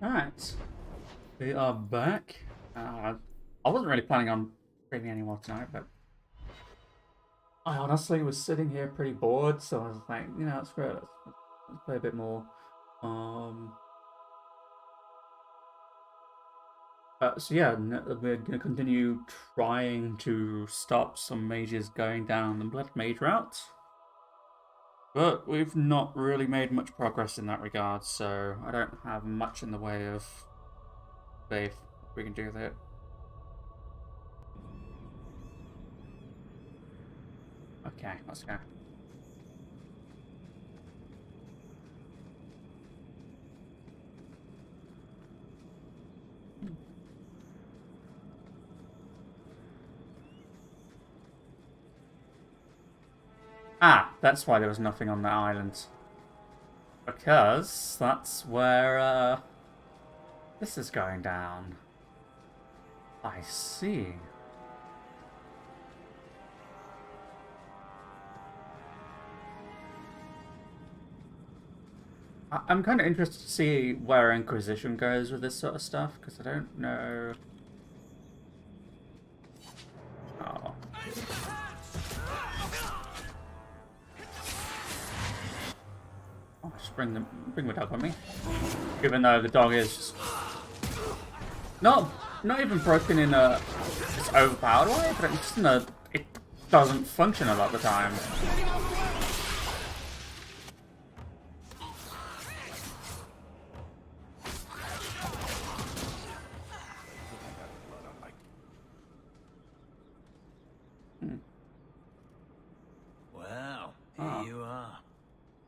Alright, we are back. I wasn't really planning on streaming anymore tonight, but I honestly was sitting here pretty bored, so I was like, you know, screw it, let's play a bit more. Um, so yeah, we're gonna continue trying to stop some mages going down the Blood Mage route, but we've not really made much progress in that regard, so I don't have much in the way of faith we can do that. Okay, let's go. Ah, that's why there was nothing on the island. Because that's where this is going down. I see. I'm kind of interested to see where Inquisition goes with this sort of stuff, because I don't know. Oh. Oh, just bring the dog with me. Even though the dog is just not even broken in a it's overpowered way, but it's just in a it doesn't function a lot of the time. Well, here you are.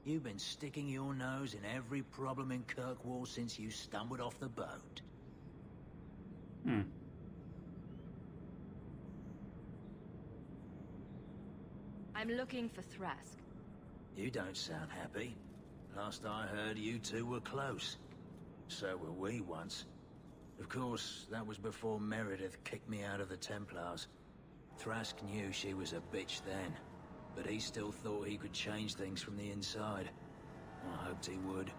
You've been sticking your nose in every problem in Kirkwall since you stumbled off the boat. I'm looking for Thrask. You don't sound happy. Last I heard, you two were close. So were we once. Of course, that was before Meredith kicked me out of the Templars. Thrask knew she was a bitch then, but he still thought he could change things from the inside. I hoped he would.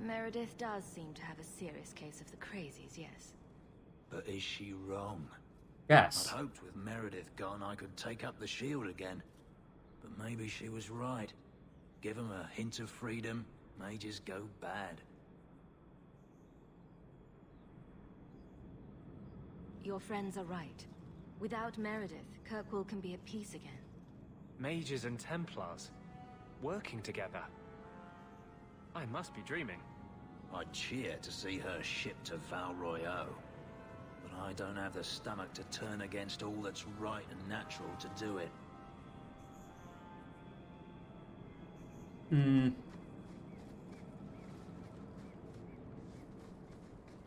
Meredith does seem to have a serious case of the crazies, yes. But is she wrong? Yes. I'd hoped with Meredith gone I could take up the shield again. But maybe she was right. Give them a hint of freedom, mages go bad. Your friends are right. Without Meredith, Kirkwall can be at peace again. Mages and Templars, working together. I must be dreaming. I'd cheer to see her shipped to Val Royeaux. But I don't have the stomach to turn against all that's right and natural to do it. Am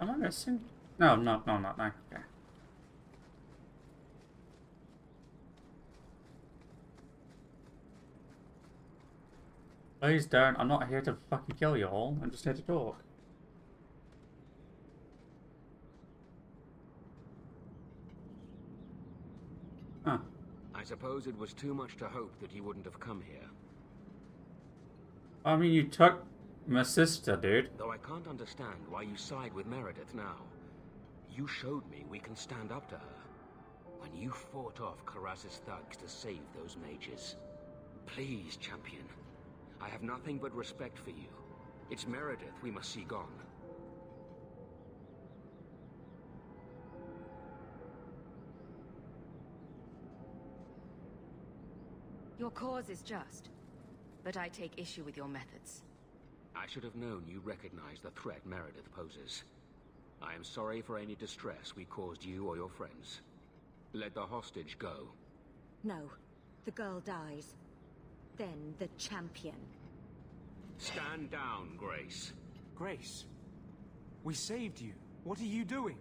I missing? No, not no. Okay. Please don't. I'm not here to fucking kill you all. I'm just here to talk. Huh. I suppose it was too much to hope that you wouldn't have come here. I mean, you took my sister, dude. Though I can't understand why you side with Meredith now. You showed me we can stand up to her. When you fought off Karas's thugs to save those mages. Please, champion. I have nothing but respect for you. It's Meredith we must see gone. Your cause is just, but I take issue with your methods. I should have known you recognized the threat Meredith poses. I am sorry for any distress we caused you or your friends. Let the hostage go. No. The girl dies. Then the champion. Stand down, Grace. Grace, we saved you. What are you doing?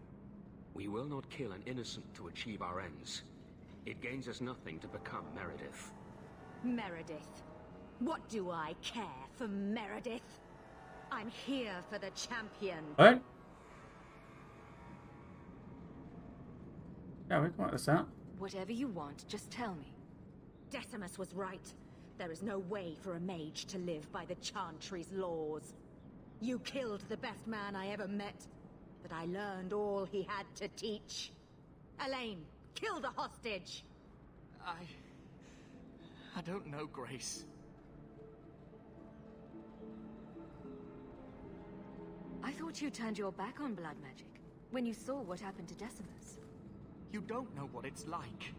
We will not kill an innocent to achieve our ends. It gains us nothing to become Meredith. Meredith. What do I care for Meredith? I'm here for the champion. What? Yeah, we can work this out. Whatever you want, just tell me. Decimus was right. There is no way for a mage to live by the Chantry's laws. You killed the best man I ever met, but I learned all he had to teach. Elaine, kill the hostage! I don't know, Grace. I thought you turned your back on blood magic when you saw what happened to Decimus. You don't know what it's like.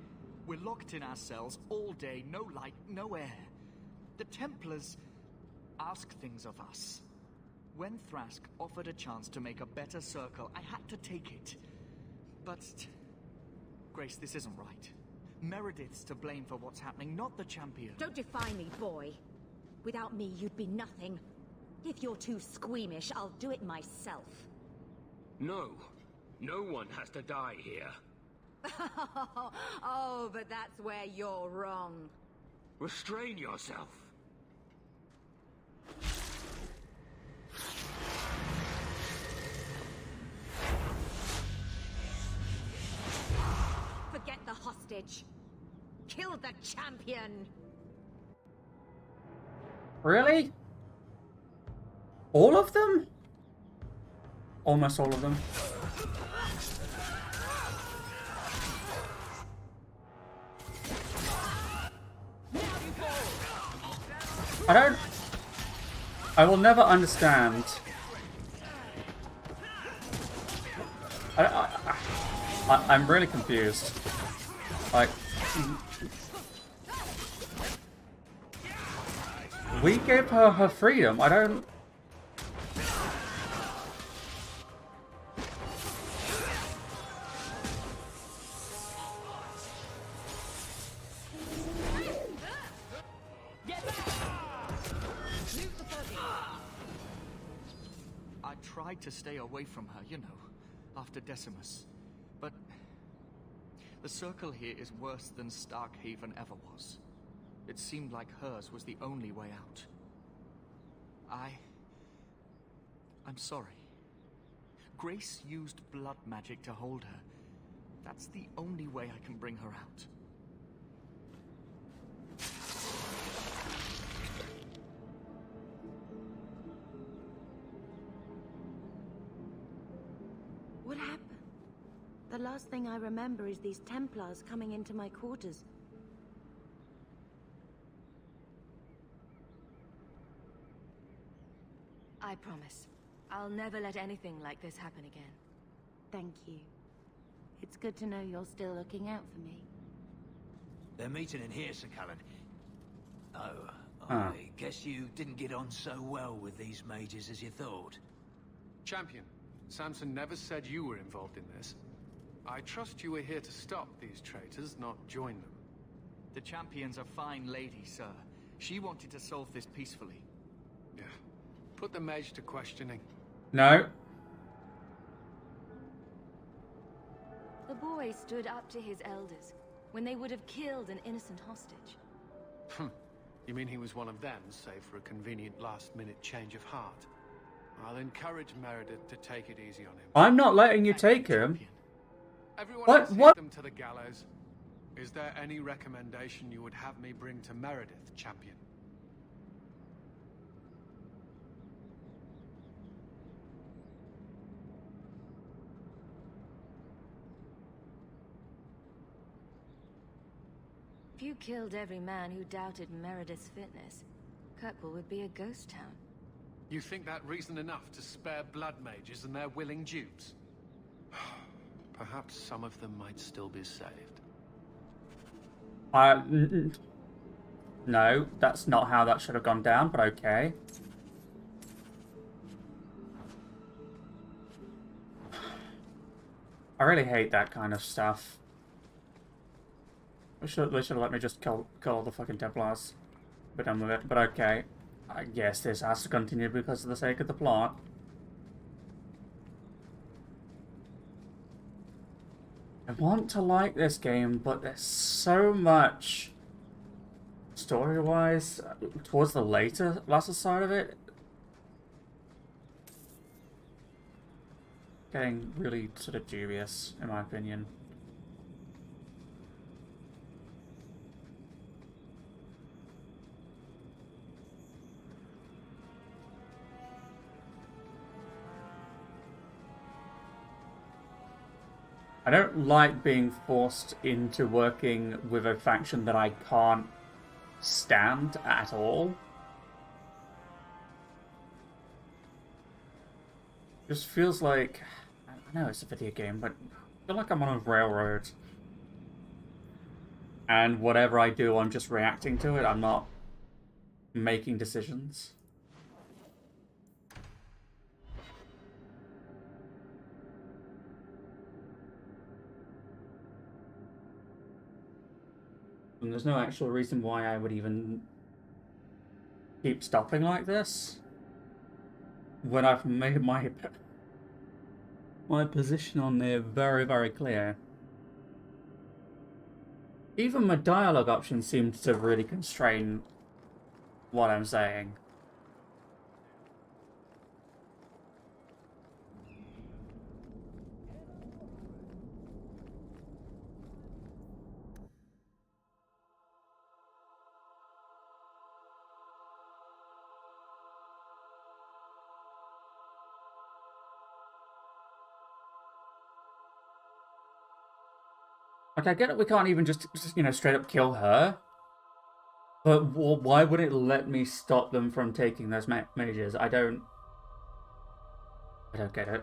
We're locked in our cells all day, no light, no air. The Templars ask things of us. When Thrask offered a chance to make a better circle, I had to take it. But... Grace, this isn't right. Meredith's to blame for what's happening, not the champion. Don't defy me, boy. Without me, you'd be nothing. If you're too squeamish, I'll do it myself. No. No one has to die here. Oh, but that's where you're wrong. Restrain yourself. Forget the hostage. Kill the champion. Really? All of them? Almost all of them. I will never understand. I'm really confused. Like, we gave her her freedom. I don't. I tried to stay away from her, you know, after Decimus. But the circle here is worse than Starkhaven ever was. It seemed like hers was the only way out. I'm sorry. Grace used blood magic to hold her. That's the only way I can bring her out. What happened? The last thing I remember is these Templars coming into my quarters. I promise. I'll never let anything like this happen again. Thank you. It's good to know you're still looking out for me. They're meeting in here, Sir Callan. Oh, Huh. I guess you didn't get on so well with these mages as you thought. Champion, Samson never said you were involved in this. I trust you were here to stop these traitors, not join them. The champion's a fine lady, sir. She wanted to solve this peacefully. Yeah. Put the mage to questioning. No. The boy stood up to his elders when they would have killed an innocent hostage. You mean he was one of them, save for a convenient last-minute change of heart? I'll encourage Meredith to take it easy on him. I'm not letting you take him. Everyone What- else what? them to the gallows. Is there any recommendation you would have me bring to Meredith, champion? If you killed every man who doubted Meredith's fitness, Kirkwall would be a ghost town. You think that reason enough to spare blood mages and their willing dupes? Perhaps some of them might still be saved. No, that's not how that should have gone down, but okay. I really hate that kind of stuff. They should have let me just kill all the fucking Templars. Be done with it, but okay. I guess this has to continue because of the sake of the plot. I want to like this game, but there's so much story-wise towards the latter side of it. Getting really sort of dubious, in my opinion. I don't like being forced into working with a faction that I can't stand at all. Just feels like, I know it's a video game, but I feel like I'm on a railroad. And whatever I do, I'm just reacting to it. I'm not making decisions. And there's no actual reason why I would even keep stopping like this when I've made my position on there very, very clear. Even my dialogue options seem to really constrain what I'm saying. Like, I get it, we can't even just you know, straight up kill her. But why would it let me stop them from taking those mages? I don't get it.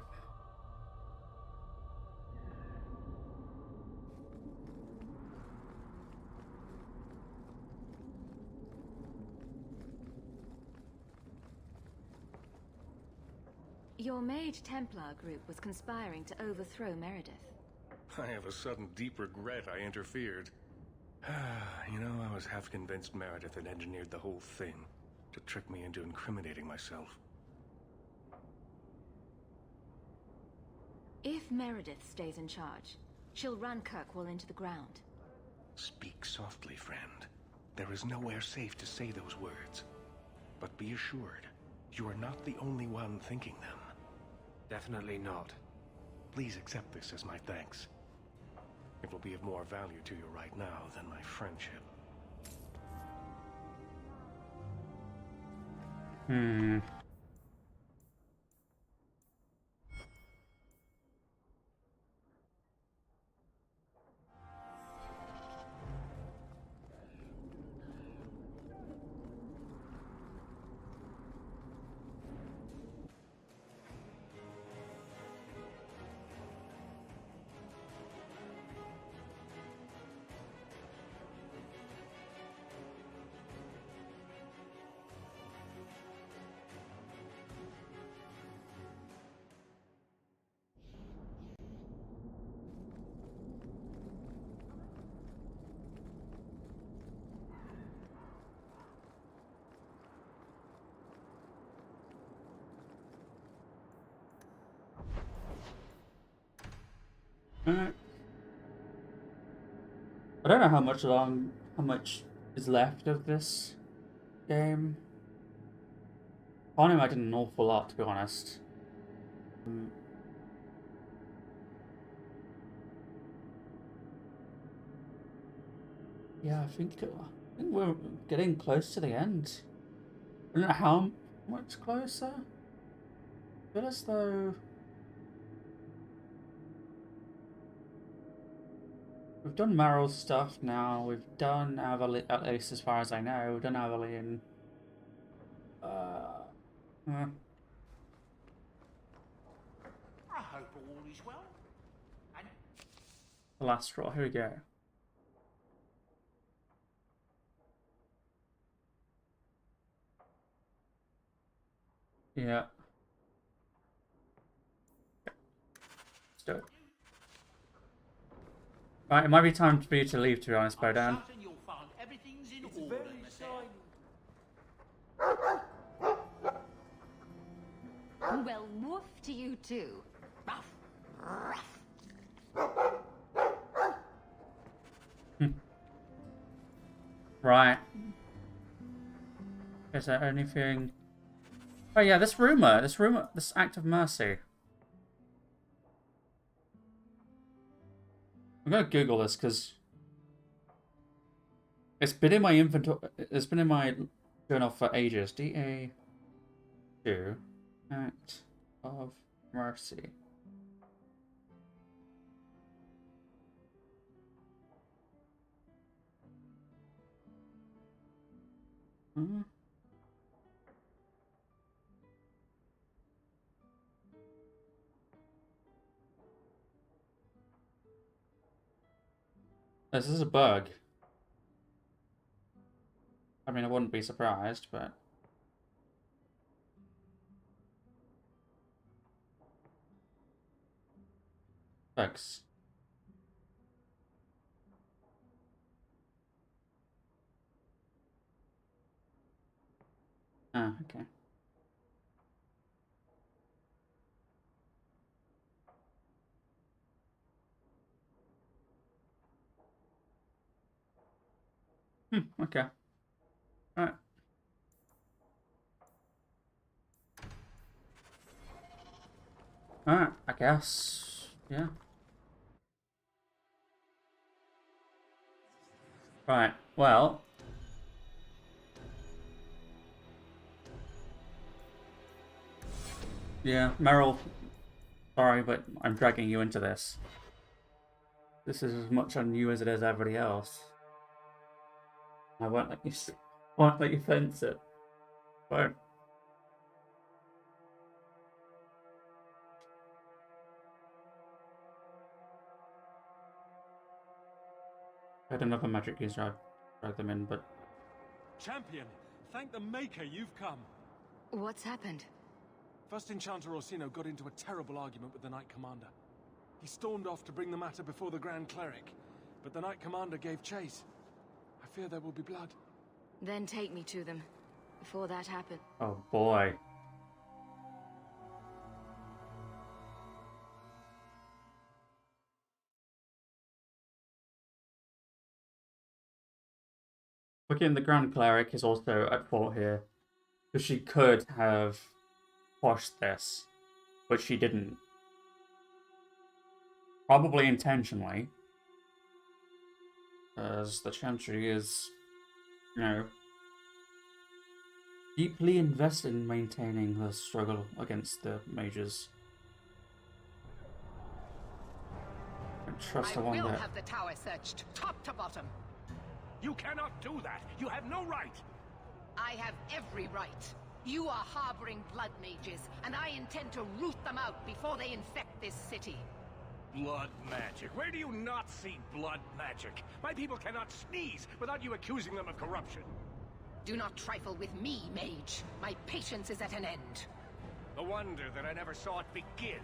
Your Mage Templar group was conspiring to overthrow Meredith. I have a sudden deep regret I interfered. You know, I was half convinced Meredith had engineered the whole thing to trick me into incriminating myself. If Meredith stays in charge, she'll run Kirkwall into the ground. Speak softly, friend. There is nowhere safe to say those words. But be assured, you are not the only one thinking them. Definitely not. Please accept this as my thanks. It will be of more value to you right now than my friendship. I don't know how much is left of this game. I can't imagine an awful lot, to be honest. Yeah, I think we're getting close to the end. I don't know how much closer. I feel as though we've done Meryl's stuff now. We've done Aveline, at least as far as I know. We've done Aveline. I hope all is well. And The last straw. Here we go. Yeah. Let's do it. Right, it might be time for you to leave, to be honest, Bodan. certain you'll find everything's in order. Well, woof to you too. Ruff, ruff. Right. Is there anything... Oh yeah, this act of mercy. I'm gonna Google this because it's been in my inventory. It's been in my journal for ages. DA2 Act of Mercy. Hmm. This is a bug. I mean, I wouldn't be surprised, but... Bugs. Ah, okay. Okay. Alright. Alright, I guess. Yeah. Right, well... Yeah, Meryl, sorry, but I'm dragging you into this. This is as much on you as it is everybody else. I won't let you fence it. Won't. I had another magic user, I dragged them in, but... Champion, thank the Maker you've come. What's happened? First Enchanter Orsino got into a terrible argument with the Knight Commander. He stormed off to bring the matter before the Grand Cleric, but the Knight Commander gave chase. I fear there will be blood. Then take me to them, before that happens. Oh boy. Looking, the Grand Cleric is also at fault here, because she could have quashed this, but she didn't. Probably intentionally, as the Chantry is, you know, deeply invested in maintaining the struggle against the mages. And trust the one I will that... have the tower searched, top to bottom. You cannot do that. You have no right. I have every right. You are harboring blood mages, and I intend to root them out before they infect this city. Blood magic. Where do you not see blood magic? My people cannot sneeze without you accusing them of corruption. Do not trifle with me, mage. My patience is at an end. A wonder that I never saw it begin.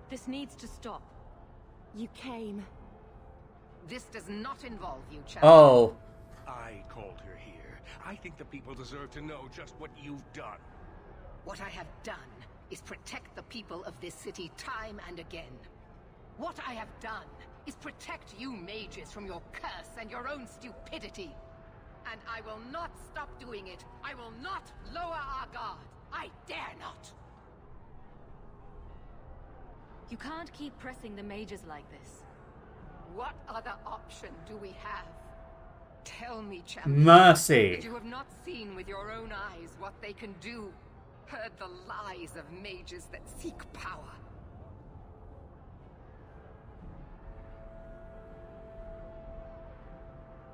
This needs to stop. You came. This does not involve you, champion. Oh! I called her here. I think the people deserve to know just what you've done. What I have done is protect the people of this city time and again. What I have done is protect you mages from your curse and your own stupidity. And I will not stop doing it. I will not lower our guard. I dare not. You can't keep pressing the mages like this. What other option do we have? Tell me, champion. Mercy! That you have not seen with your own eyes what they can do. Heard the lies of mages that seek power.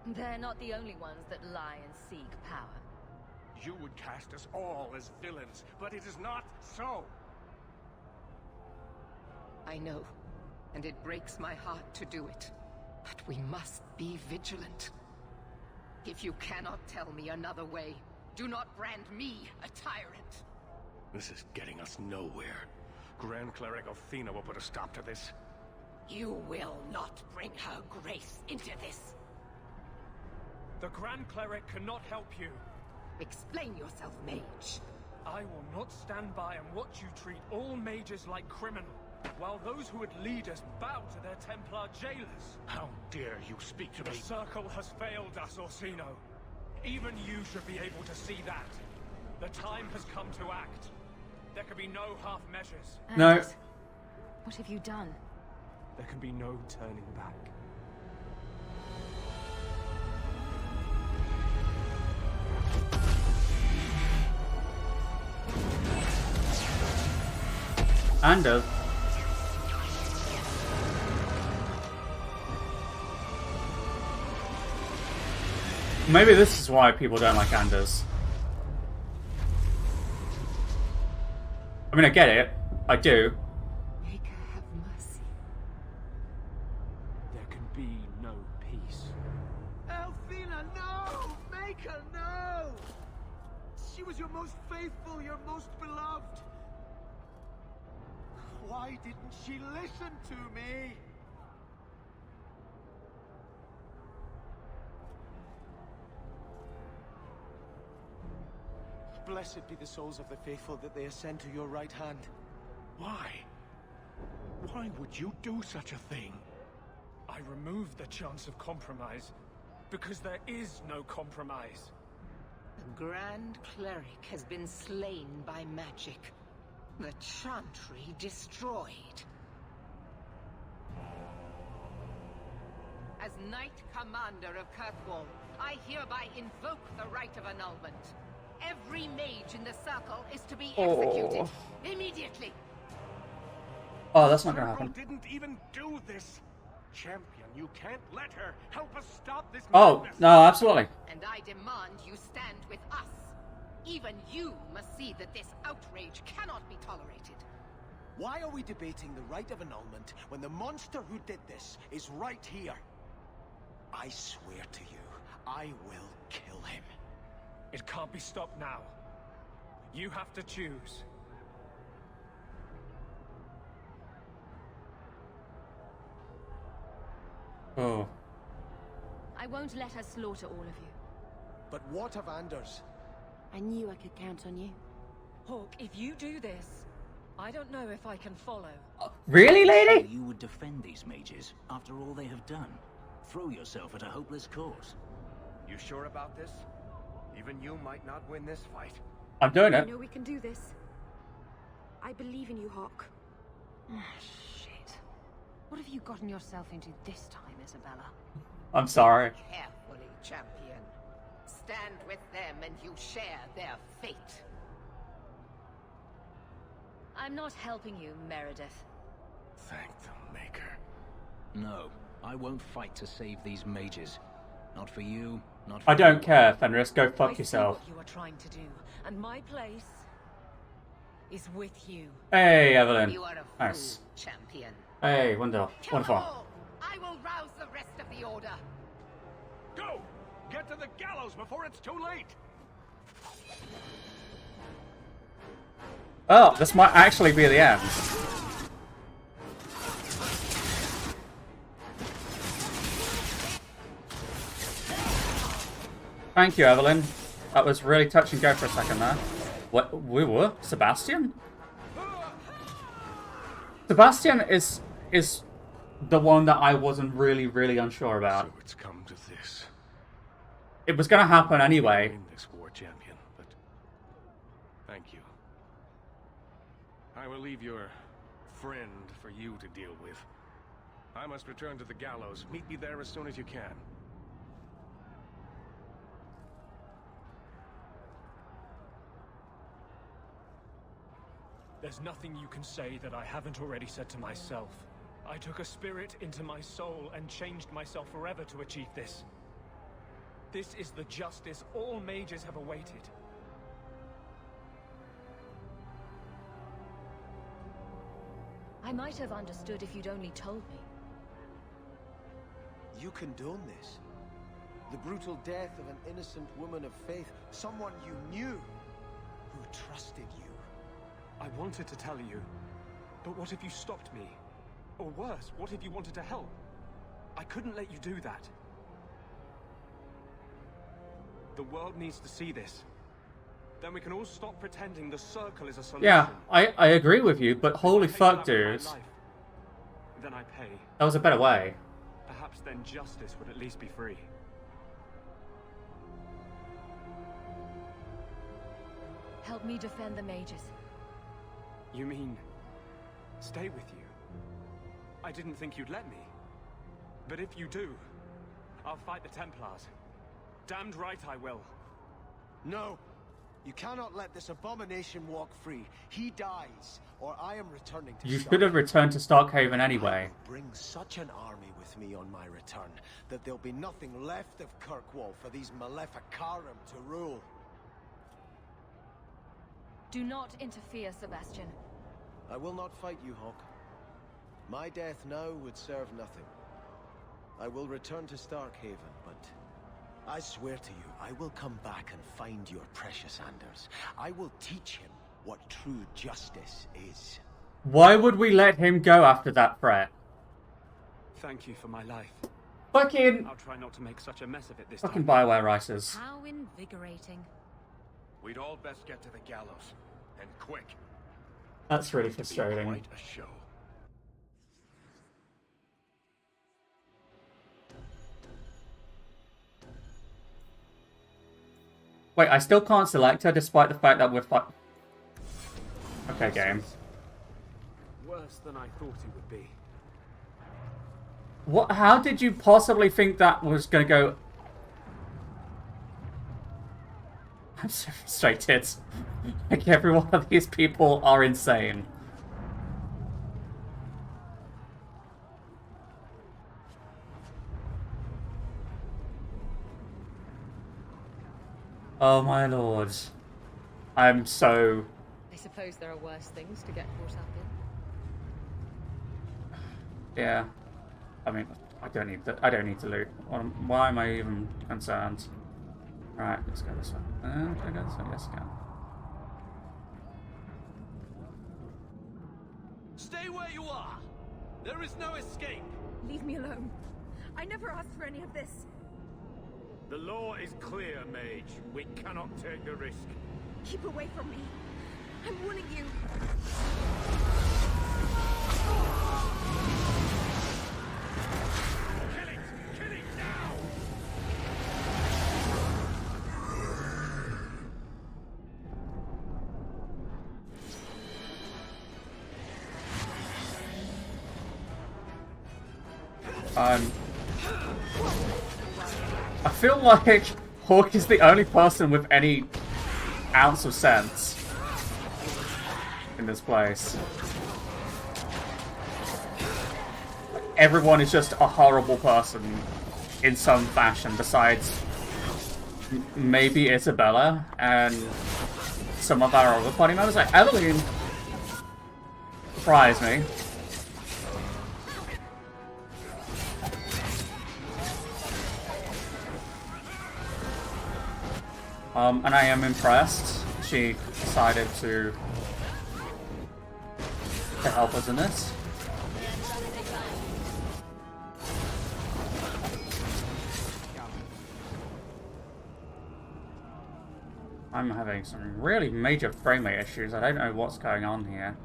They're not the only ones that lie and seek power. You would cast us all as villains, but it is not so. I know, and it breaks my heart to do it. But we must be vigilant. If you cannot tell me another way, do not brand me a tyrant. This is getting us nowhere. Grand Cleric Othina will put a stop to this. You will not bring her grace into this. The Grand Cleric cannot help you. Explain yourself, mage. I will not stand by and watch you treat all mages like criminals, while those who would lead us bow to their Templar jailers. How dare you speak to The me? Circle has failed us, Orsino. Even you should be able to see that. The time has come to act. There can be no half measures. No. Anders, what have you done? There can be no turning back. Anders. Maybe this is why people don't like Anders. I mean, I get it. I do. Make her have mercy. There can be no peace. Elfina, no! Make her, no! She was your most faithful, your most beloved. Why didn't she listen to me? Blessed be the souls of the faithful that they ascend to your right hand. Why? Why would you do such a thing? I removed the chance of compromise because there is no compromise. The Grand Cleric has been slain by magic. The Chantry destroyed. As Knight Commander of Kirkwall, I hereby invoke the right of annulment. Every mage in the circle is to be executed immediately. Oh, that's not gonna happen. Didn't even do this. Champion, you can't let her. Help us stop this Oh, madness. no, absolutely. And I demand you stand with us. Even you must see that this outrage cannot be tolerated. Why are we debating the right of annulment when the monster who did this is right here? I swear to you, I will kill him. It can't be stopped now. You have to choose. Oh. I won't let her slaughter all of you. But what of Anders? I knew I could count on you. Hawk, if you do this, I don't know if I can follow. Really, lady? You would defend these mages after all they have done. Throw yourself at a hopeless cause. You sure about this? Even you might not win this fight. I'm doing I it. know we can do this. I believe in you, Hawk. Shit. What have you gotten yourself into this time, Isabella? I'm sorry. Carefully, champion. Stand with them and you share their fate. I'm not helping you, Meredith. Thank the Maker. No, I won't fight to save these mages. Not for you, not for I don't anyone. care, Fenris. Go I fuck see yourself. what you are trying to do, and my place is with you. Hey, Evelyn. You are a fool, Nice. champion. Hey, wonderful. Kill them Wonderful. all. I will rouse the rest of the order. Go! Get to the gallows before it's too late! Oh, this might actually be the end. Thank you, Evelyn. That was really touch and go for a second there. What? We were? Sebastian? Sebastian is the one that I wasn't really unsure about. So it's come to this. It was going to happen anyway. Win this war, champion, but thank you. I will leave your friend for you to deal with. I must return to the gallows. Meet me there as soon as you can. There's nothing you can say that I haven't already said to myself. I took a spirit into my soul and changed myself forever to achieve this. This is the justice all mages have awaited. I might have understood if you'd only told me. You condone this? The brutal death of an innocent woman of faith, someone you knew, who trusted you. I wanted to tell you, but what if you stopped me? Or worse, what if you wanted to help? I couldn't let you do that. The world needs to see this. Then we can all stop pretending the circle is a solution. Yeah, I agree with you, but holy If I fuck, pay that with my dudes. life, then I pay. That was a better way. Perhaps then justice would at least be free. Help me defend the mages. You mean, stay with you? I didn't think you'd let me. But if you do, I'll fight the Templars. Damned right I will. No. You cannot let this abomination walk free. He dies, or I am returning to You Stark. should have returned to Starkhaven anyway. I will bring such an army with me on my return that there'll be nothing left of Kirkwall for these Maleficarum to rule. Do not interfere, Sebastian. I will not fight you, Hawk. My death now would serve nothing. I will return to Starkhaven, but I swear to you, I will come back and find your precious Anders. I will teach him what true justice is. Why would we let him go after that threat? Thank you for my life. Fucking... I'll try not to make such a mess of it this Fucking time. Bioware writers. How invigorating. We'd all best get to the gallows, and quick. That's really It's to be frustrating. quite a show. Wait, I still can't select her despite the fact that we're Okay, game. Worse than I thought it would be. What? How did you possibly think that was gonna go? I'm so frustrated. Like, every one of these people are insane. Oh my lord. I'm so... I suppose there are worse things to get caught up in. Yeah. I mean, I don't need to loot. Why am I even concerned? Right, let's go this way. Can I go this way? Yes, I can. Stay where you are! There is no escape! Leave me alone. I never asked for any of this. The law is clear, Mage. We cannot take the risk. Keep away from me. I'm warning you. Kill it now! I feel like Hawk is the only person with any ounce of sense in this place. Everyone is just a horrible person in some fashion, besides maybe Isabella and some of our other party members. Like Evelyn surprised me. And I am impressed she decided to help us in this. I'm having some really major frame rate issues. I don't know what's going on here.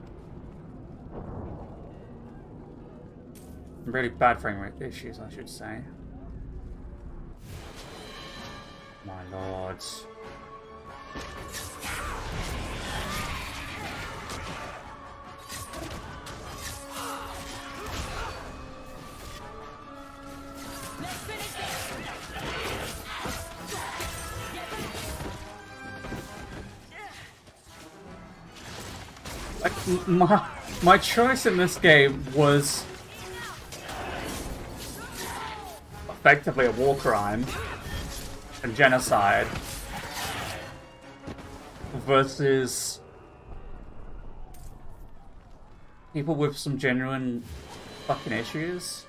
Really bad frame rate issues, I should say. My lords. Like, my choice in this game was effectively a war crime and genocide versus people with some genuine fucking issues.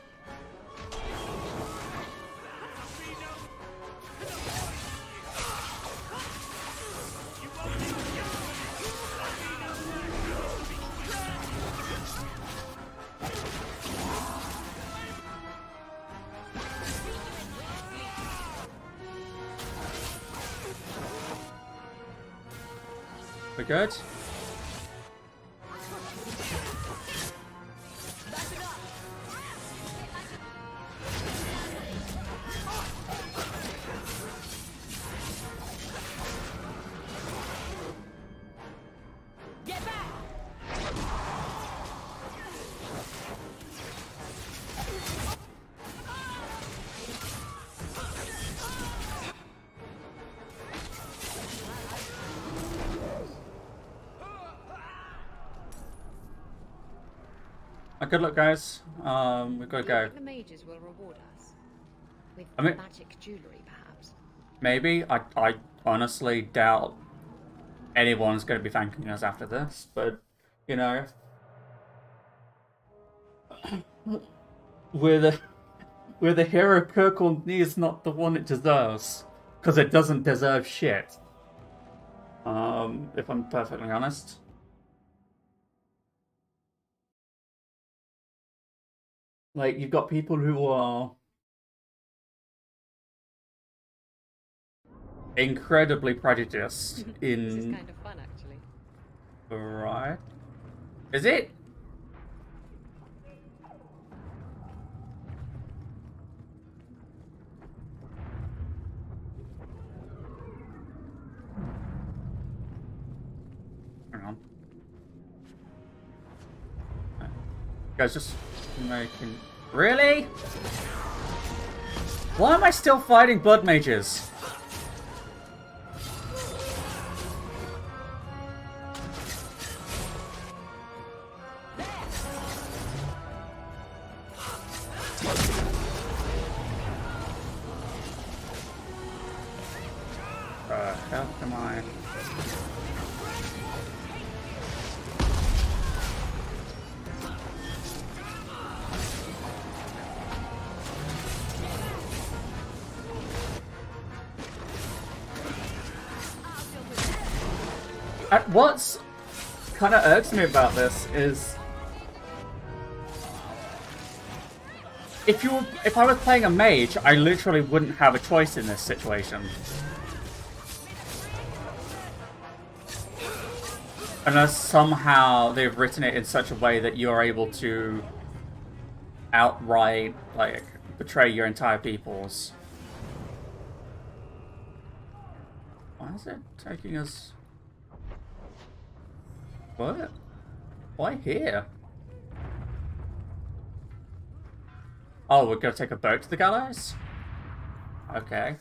We good? Good luck, guys. We've got to Do you go. think the mages will reward us? With I mean- magic jewelry, perhaps? Maybe. I honestly doubt anyone's going to be thanking us after this, but, you know... We're the hero Kirkwall needs, not the one it deserves. Because it doesn't deserve shit. If I'm perfectly honest. Like, you've got people who are incredibly prejudiced in... This is kind of fun, actually. Right. Is it? Hang on. You guys just making... Really? Why am I still fighting blood mages? Hell am I? What's kind of irks me about this is if I was playing a mage, I literally wouldn't have a choice in this situation. Unless somehow they've written it in such a way that you're able to outright, like, betray your entire peoples. Why is it taking us... What? Why here? Oh, we're gonna take a boat to the gallows? Okay.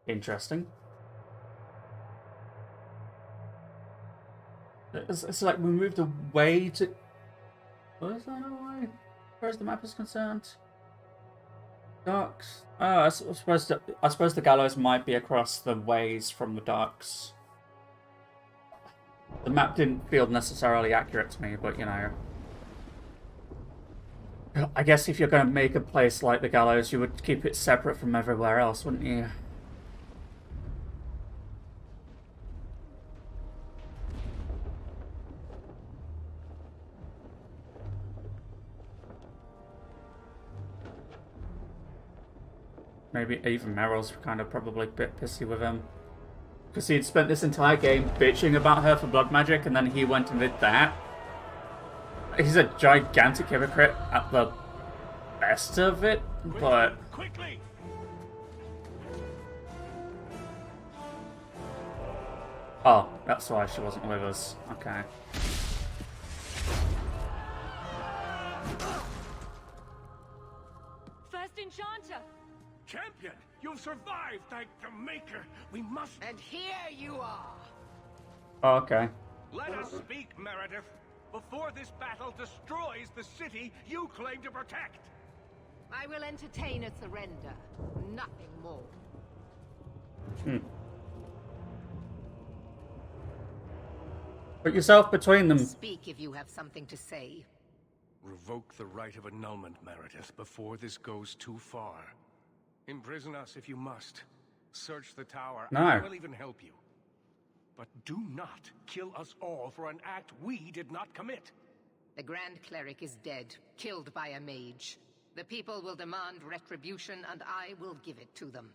Interesting. It's like we moved away to... What is that away? As far as the map is concerned? Docks. Oh, I suppose the gallows might be across the ways from the docks. The map didn't feel necessarily accurate to me, but you know. I guess if you're going to make a place like the gallows, you would keep it separate from everywhere else, wouldn't you? Maybe even Meryl's kind of probably a bit pissy with him. Because he'd spent this entire game bitching about her for blood magic, and then he went and did that. He's a gigantic hypocrite at the best of it, but... Quickly! Oh, that's why she wasn't with us. Okay. First Enchanter! Champion, you've survived, thank the Maker. We must... And here you are. Oh, okay. Let us speak, Meredith, before this battle destroys the city you claim to protect. I will entertain a surrender. Nothing more. Put yourself between them. Speak if you have something to say. Revoke the right of annulment, Meredith, before this goes too far. Imprison us if you must. Search the tower. No. I will even help you. But do not kill us all for an act we did not commit. The Grand Cleric is dead, killed by a mage. The people will demand retribution, and I will give it to them.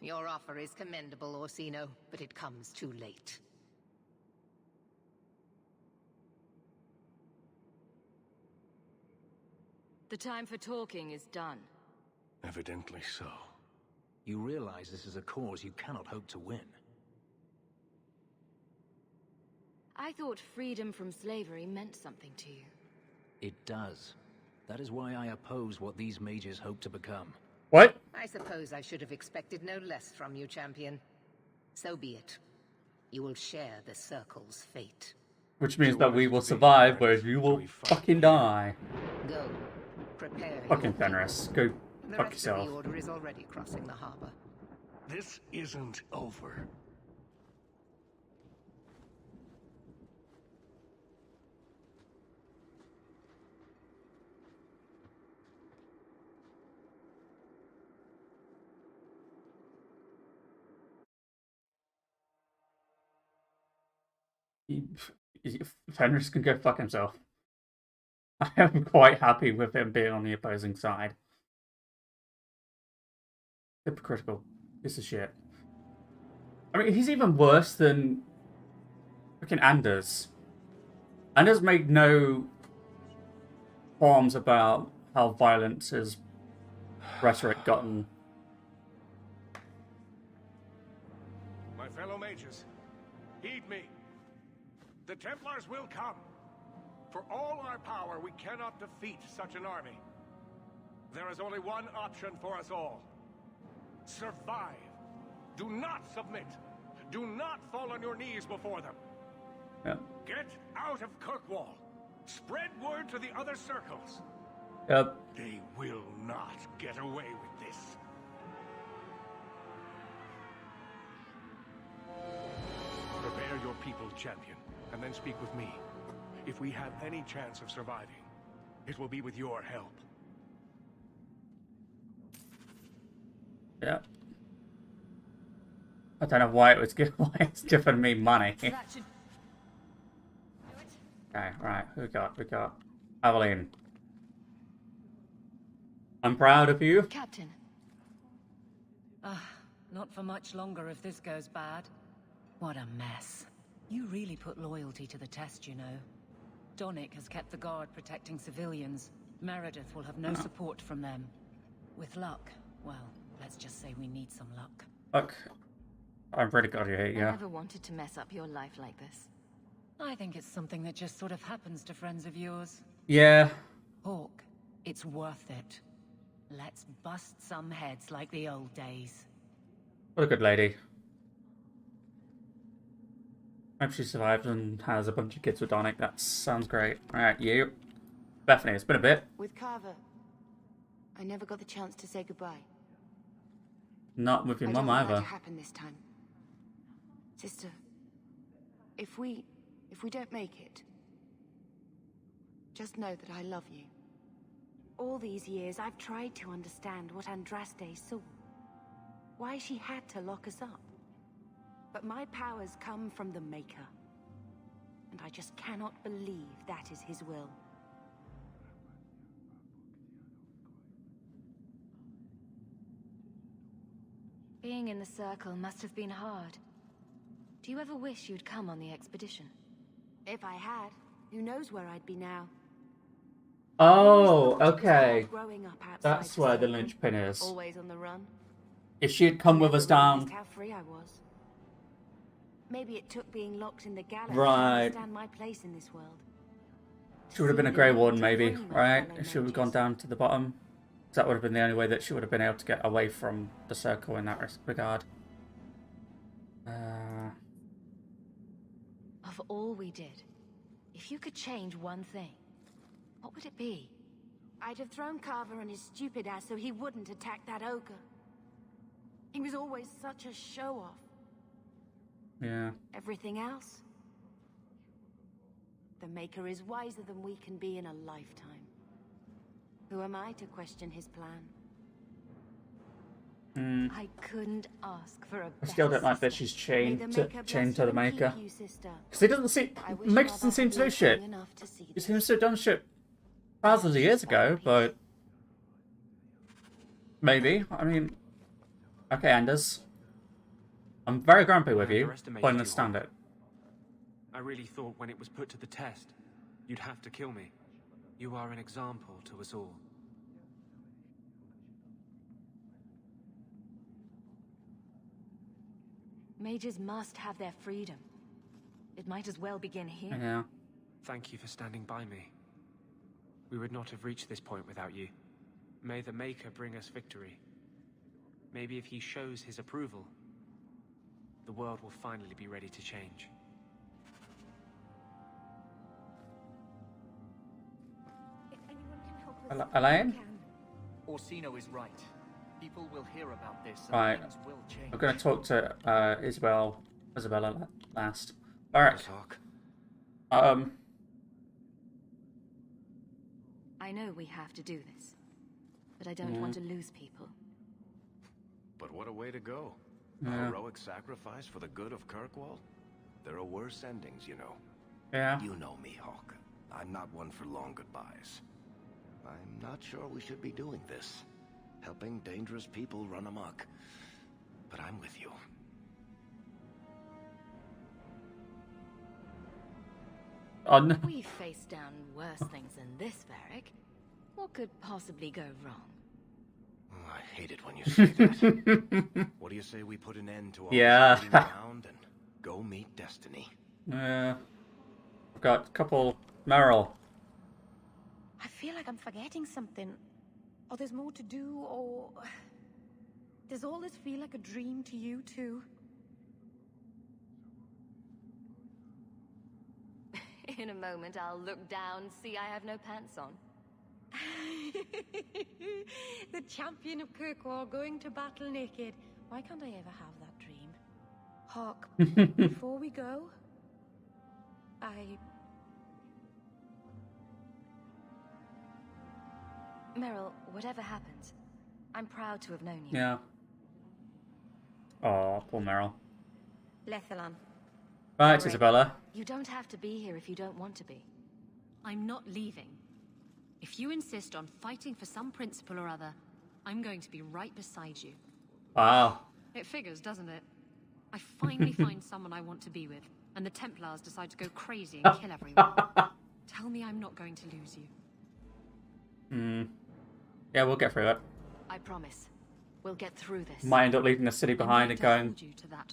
Your offer is commendable, Orsino, but it comes too late. The time for talking is done. Evidently so. You realize this is a cause you cannot hope to win. I thought freedom from slavery meant something to you. It does. That is why I oppose what these mages hope to become. What? I suppose I should have expected no less from you, champion. So be it. You will share the Circle's fate. Which means that we will survive, whereas you will fucking die. Go. Prepare Fucking your Fenris. Go The fuck rest of yourself. the Order is already crossing the harbor. This isn't over. Fenris can go fuck himself. I am quite happy with him being on the opposing side. Hypocritical. Piece of shit. I mean, he's even worse than freaking Anders. Anders made no qualms about how violent his rhetoric gotten. My fellow mages, heed me. The Templars will come. For all our power, we cannot defeat such an army. There is only one option for us all. Survive. Do not submit. Do not fall on your knees before them. Yeah. Get out of Kirkwall. Spread word to the other circles. Yep. They will not get away with this. Prepare your people, champion, and then speak with me. If we have any chance of surviving, it will be with your help. Yeah. I don't know why it was why it's giving me money. Okay, right. Who we got? We got Aveline. I'm proud of you. Captain. Not for much longer if this goes bad. What a mess. You really put loyalty to the test, you know. Donnick has kept the guard protecting civilians. Meredith will have no support from them. With luck, well, let's just say we need some luck. Fuck. I've really got you here, yeah. I never wanted to mess up your life like this. I think it's something that just sort of happens to friends of yours. Yeah. Hawk, it's worth it. Let's bust some heads like the old days. What a good lady. Hope she survives and has a bunch of kids with Donnick. That sounds great. Alright, you. Bethany, it's been a bit. With Carver, I never got the chance to say goodbye. Not with your I mum don't want that either. to happen this time. Sister, if we don't make it, just know that I love you. All these years, I've tried to understand what Andraste saw. Why she had to lock us up. But my powers come from the Maker. And I just cannot believe that is his will. Being in the Circle must have been hard. Do you ever wish you'd come on the expedition? If I had, who knows where I'd be now. Oh, okay. Growing up outside That's where the linchpin is. Always on the run. If she had come with us down. How free I was. Maybe it took being locked in the gallows Right. to understand my place in this world. She would have been a Grey Warden, maybe, right? If she would have gone down to the bottom. That would have been the only way that she would have been able to get away from the Circle in that regard. Of all we did, if you could change one thing, what would it be? I'd have thrown Carver and his stupid ass so he wouldn't attack that ogre. He was always such a show-off. Yeah. Everything else? The Maker is wiser than we can be in a lifetime. Who am I to question his plan? I couldn't ask for a I still don't like that she's chained to the Maker. Because he doesn't seem... Maker doesn't seem to do shit. He seems to have done shit thousands of years ago, but... Maybe. I mean... Okay, Anders. I'm very grumpy with you, but I understand it. I really thought when it was put to the test, you'd have to kill me. You are an example to us all. Mages must have their freedom. It might as well begin here. Yeah. Thank you for standing by me. We would not have reached this point without you. May the Maker bring us victory. Maybe if he shows his approval, the world will finally be ready to change. If anyone can Elaine? Orsino is right. People will hear about this and Right. things will change. I'm going to talk to Isabella last. Alright. I know we have to do this, but I don't want to lose people. But what a way to go. A Yeah. heroic sacrifice for the good of Kirkwall? There are worse endings, you know. Yeah. You know me, Hawk. I'm not one for long goodbyes. I'm not sure we should be doing this. Helping dangerous people run amok. But I'm with you. Oh, no. We've faced down worse things than this, Varric. What could possibly go wrong? Oh, I hate it when you say that. What do you say we put an end to all this waiting around and go meet destiny? Yeah. I've got a couple... Meryl. I feel like I'm forgetting something. Or there's more to do, or... Does all this feel like a dream to you, too? In a moment, I'll look down, see I have no pants on. The champion of Kirkwall going to battle naked. Why can't I ever have that dream? Hawk, before we go, Meryl, whatever happens, I'm proud to have known you. Yeah. Oh, poor Meryl. Lethalan. Right, Isabella. You don't have to be here if you don't want to be. I'm not leaving. If you insist on fighting for some principle or other, I'm going to be right beside you. Wow. It figures, doesn't it? I finally find someone I want to be with, and the Templars decide to go crazy and kill everyone. Tell me I'm not going to lose you. Yeah, we'll get through it. I promise. We'll get through this. Might end up leaving the city behind and going...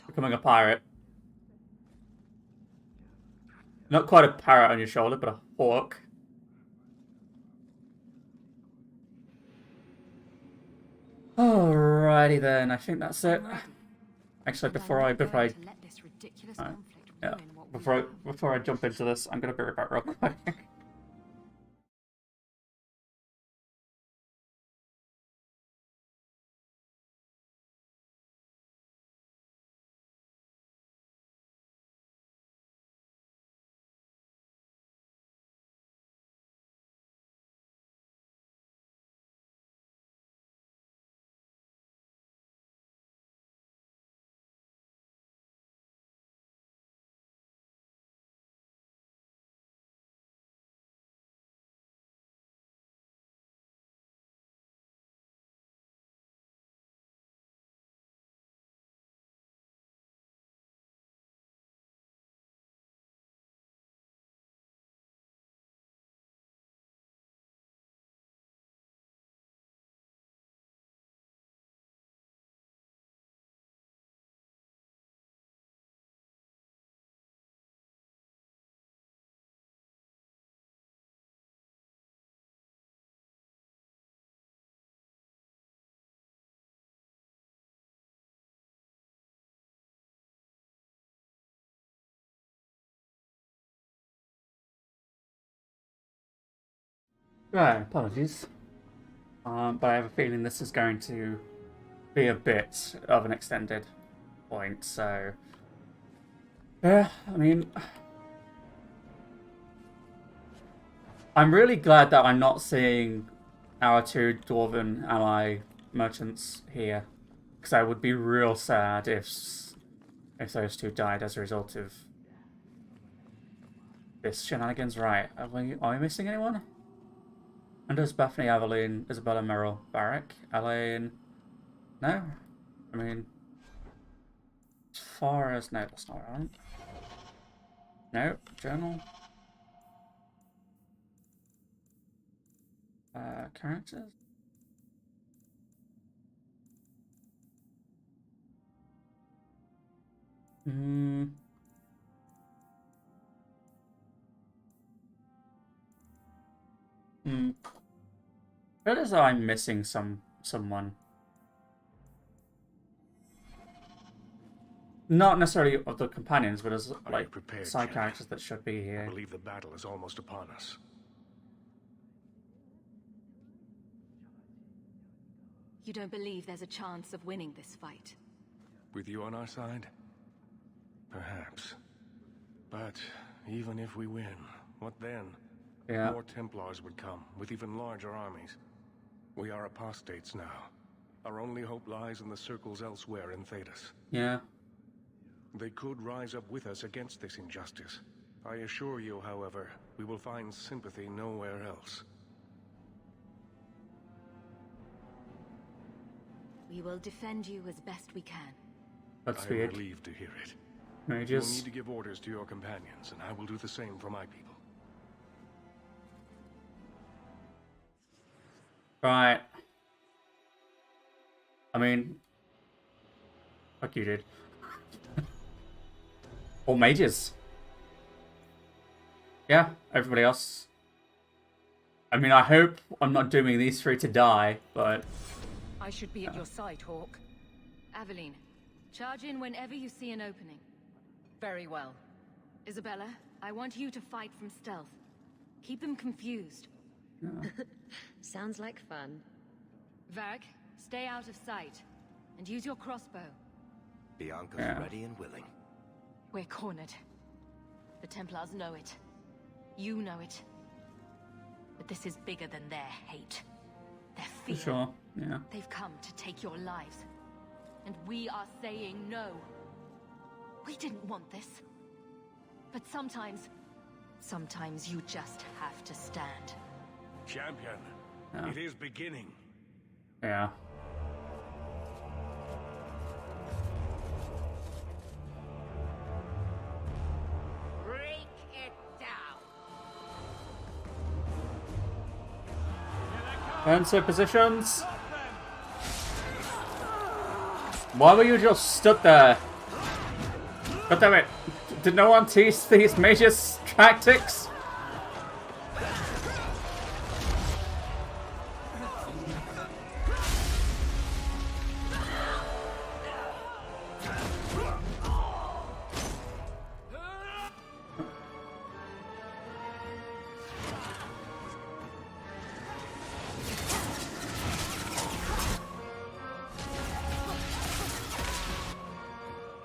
becoming a pirate. Not quite a parrot on your shoulder, but a hawk. Alrighty then, I think that's it. Actually, before I jump into this, I'm gonna be right back real quick. Right, apologies. But I have a feeling this is going to be a bit of an extended point, so... Yeah, I mean... I'm really glad that I'm not seeing our two Dwarven ally merchants here. Because I would be real sad if those two died as a result of this shenanigans. Right, are we missing anyone? Anders, Bethany, Aveline, Isabella, Meryl, Varric, Elaine. No? I mean, as far as... No, that's not right. No, journal. Characters. Feel as though I'm missing someone. Not necessarily of the companions, but as like side characters that should be here. I believe the battle is almost upon us. You don't believe there's a chance of winning this fight? With you on our side? Perhaps. But even if we win, what then? Yeah. More Templars would come, with even larger armies. We are apostates now. Our only hope lies in the circles elsewhere in Thedas. Yeah. They could rise up with us against this injustice. I assure you, however, we will find sympathy nowhere else. We will defend you as best we can. That's I am weird. relieved to hear it. Mages. You will need to give orders to your companions, and I will do the same for my people. Right. I mean, fuck you, dude. All mages. Yeah, everybody else. I mean, I hope I'm not dooming these three to die, but... I should be at your side, Hawk. Aveline, charge in whenever you see an opening. Very well. Isabella, I want you to fight from stealth. Keep them confused. Sounds like fun. Varric, stay out of sight. And use your crossbow. Bianca's ready and willing. We're cornered. The Templars know it. You know it. But this is bigger than their hate. Their fear. For sure, yeah. They've come to take your lives. And we are saying no. We didn't want this. But sometimes you just have to stand. Champion, it is beginning. Yeah. Break it down. Answer positions. Why were you just stood there? God damn it. Did no one teach these mages tactics?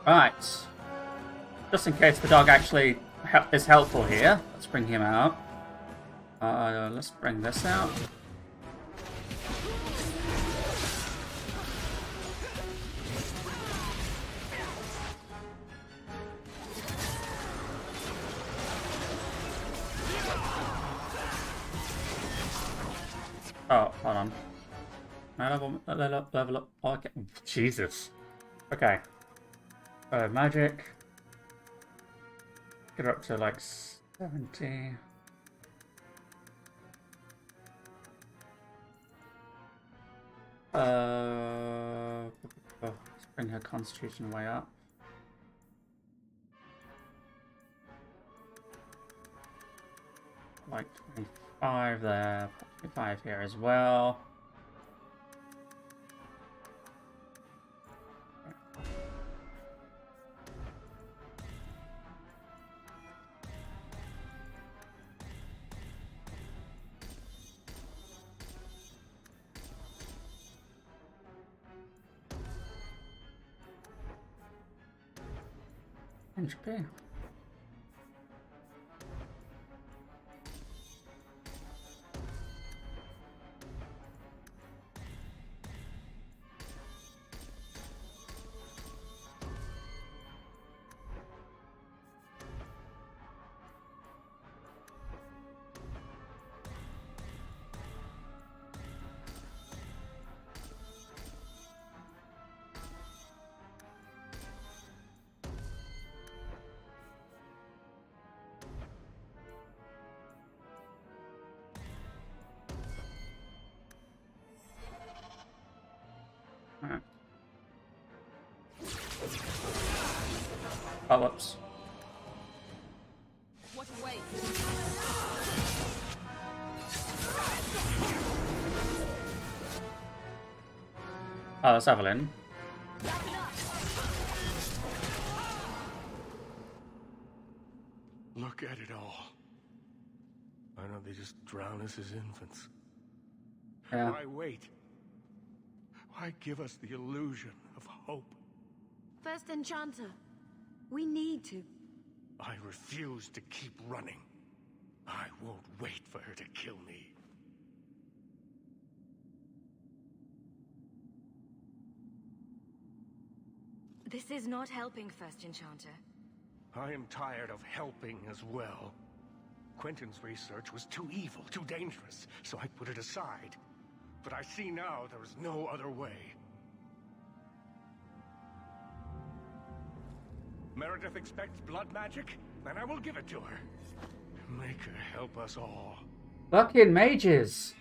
Right. Just in case the dog actually is helpful here, let's bring him out. Let's bring this out. Oh, hold on. Level up. Oh, okay. Jesus. Okay. Magic. Get up to like 70. Let's bring her constitution way up. Like 25 there, 25 here as well. HP. Oh, whoops. What a waste. Oh, that's Evelyn. Look at it all. Why don't they just drown us as infants? Yeah. Why wait? Why give us the illusion of hope? First Enchanter, we need to. I refuse to keep running. I won't wait for her to kill me. This is not helping, First Enchanter. I am tired of helping as well. Quentin's research was too evil, too dangerous, so I put it aside. But I see now there is no other way. Meredith expects blood magic, then I will give it to her. Make her help us all. Fucking mages!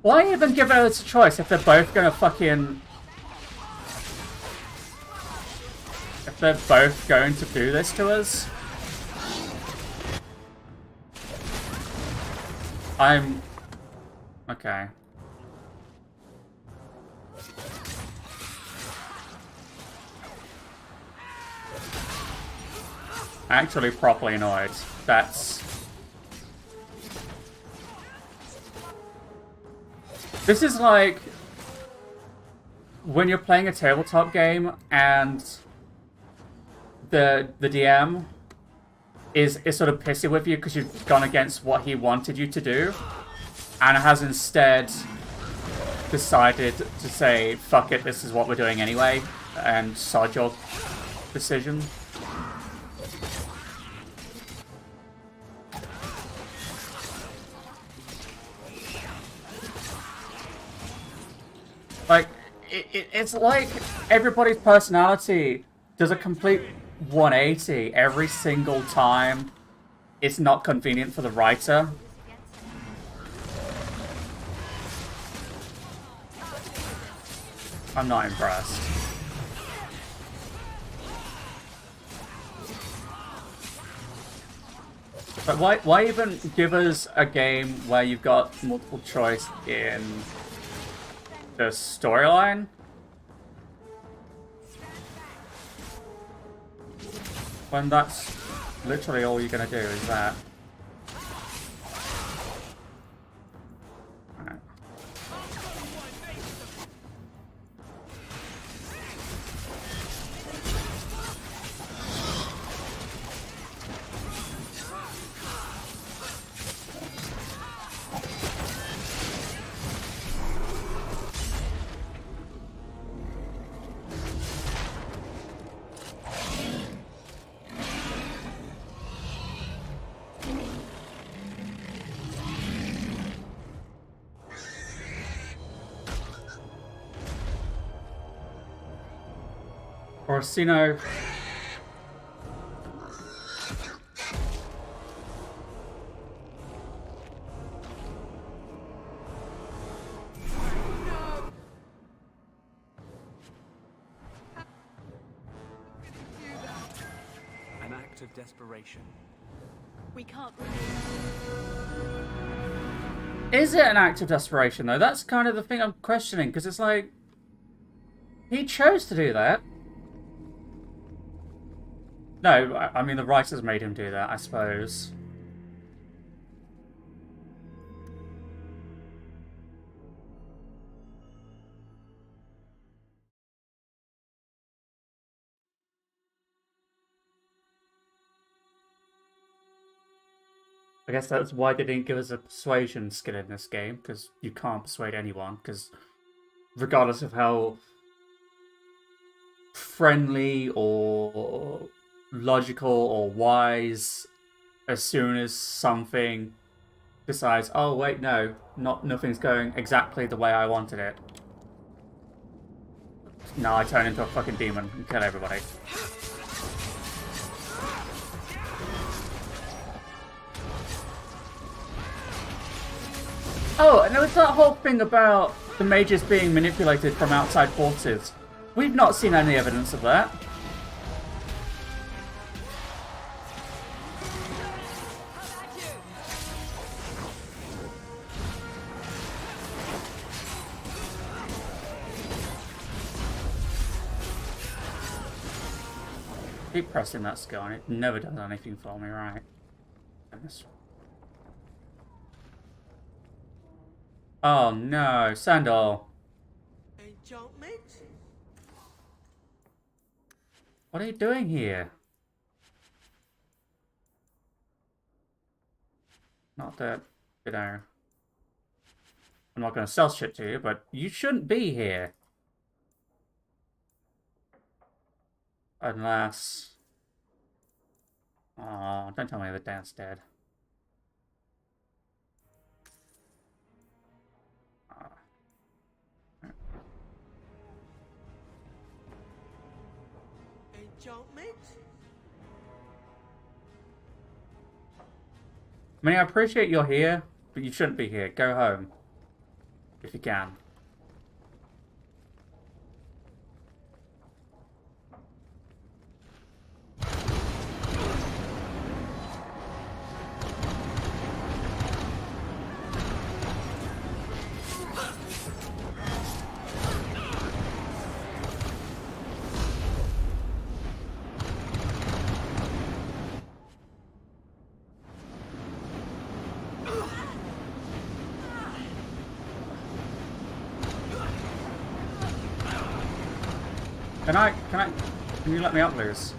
Why even give us a choice if they're both gonna fucking... If they're both going to do this to us? I'm... Okay. Actually properly annoyed. That's... This is like when you're playing a tabletop game and the DM is sort of pissy with you because you've gone against what he wanted you to do and has instead decided to say, fuck it, this is what we're doing anyway, and sod your decision. Like, it's like everybody's personality does a complete 180 every single time it's not convenient for the writer. I'm not impressed. But why even give us a game where you've got multiple choice in the storyline? When that's literally all you're gonna do is that. Alright. Orsino. An act of desperation. We can't. Is it an act of desperation though? That's kind of the thing I'm questioning, because it's like he chose to do that. No, I mean the writers made him do that, I suppose. I guess that's why they didn't give us a persuasion skill in this game, because you can't persuade anyone, because regardless of how friendly or logical or wise, as soon as something decides, oh wait, no, nothing's going exactly the way I wanted it. No, I turn into a fucking demon and kill everybody. Oh, and there was that whole thing about the mages being manipulated from outside forces. We've not seen any evidence of that. Keep pressing that skill and it never does anything for me, right? Oh no, Sandal. What are you doing here? Not that, you know, I'm not going to sell shit to you, but you shouldn't be here. Unless... Oh, don't tell me the dad's dead. I mean, I appreciate you're here, but you shouldn't be here. Go home. If you can. Can you let me up, Liz?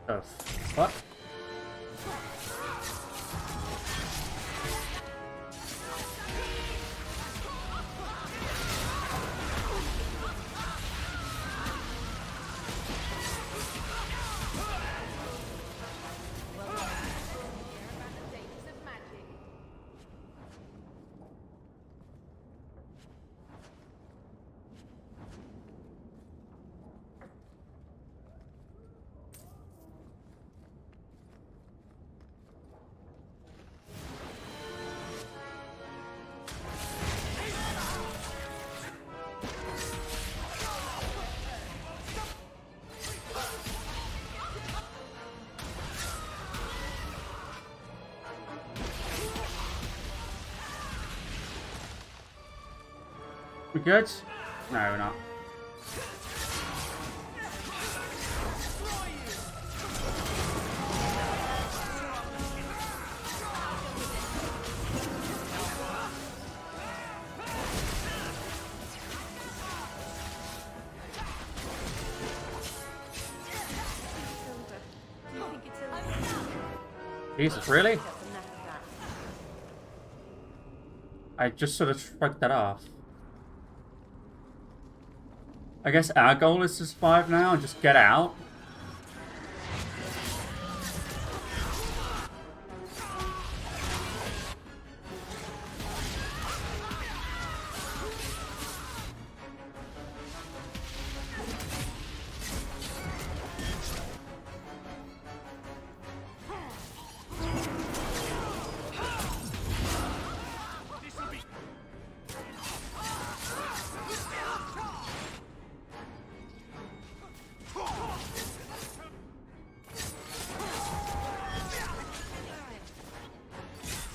Oh, what? We good? No, we're not. Jesus, really? I just sort of shrugged that off. I guess our goal is to survive now and just get out.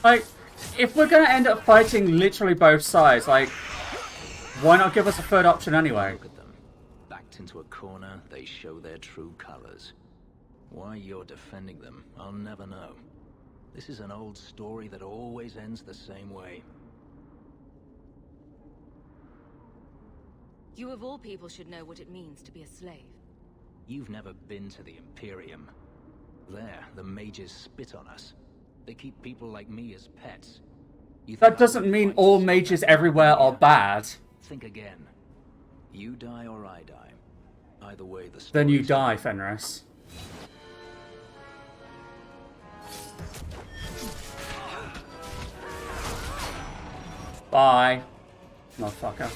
Like, if we're gonna end up fighting literally both sides, like, why not give us a third option anyway? Look at them. Backed into a corner, they show their true colors. Why you're defending them, I'll never know. This is an old story that always ends the same way. You of all people should know what it means to be a slave. You've never been to the Imperium. There, the mages spit on us. They keep people like me as pets. That doesn't mean all mages everywhere are bad. Think again. You die or I die. Either way, the Then you die, Fenris. Bye, motherfucker.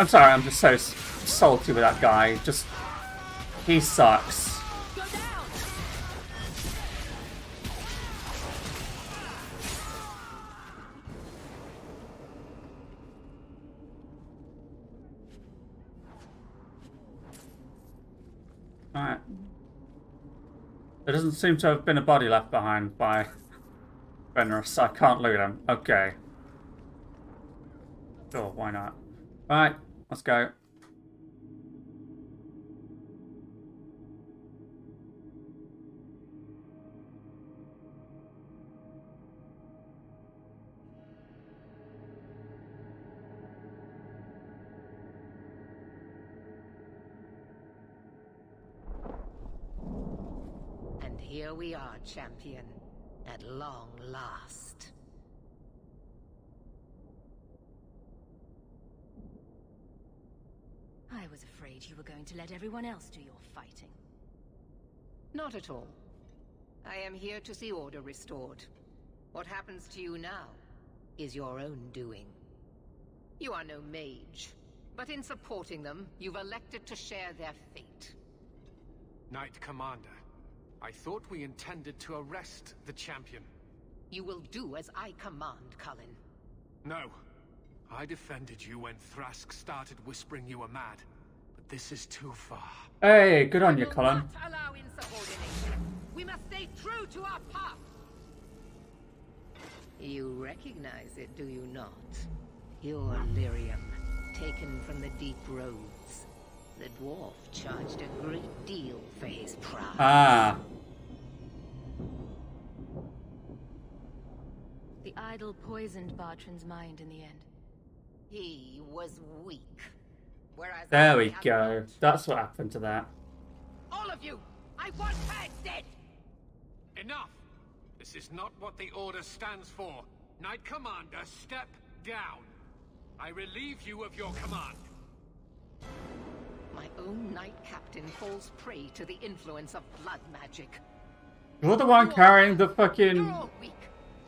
I'm sorry, I'm just so salty with that guy. Just... he sucks. Alright. There doesn't seem to have been a body left behind by Fenris. I can't loot him. Okay. Sure, why not? Alright, let's go. And here we are, champion. At long last. I was afraid you were going to let everyone else do your fighting. Not at all. I am here to see order restored. What happens to you now is your own doing. You are no mage, but in supporting them, you've elected to share their fate. Knight Commander, I thought we intended to arrest the champion. You will do as I command, Cullen. No. I defended you when Thrask started whispering you were mad. But this is too far. Hey, good on you, Cullen. Not allow insubordination. We must stay true to our path. You recognize it, do you not? Your lyrium, taken from the deep roads. The dwarf charged a great deal for his pride. Ah. The idol poisoned Bartran's mind in the end. He was weak. Whereas There we go. That's what happened to that. All of you! I want her dead! Enough! This is not what the Order stands for. Knight Commander, step down. I relieve you of your command. My own knight captain falls prey to the influence of blood magic. You're the one carrying the fucking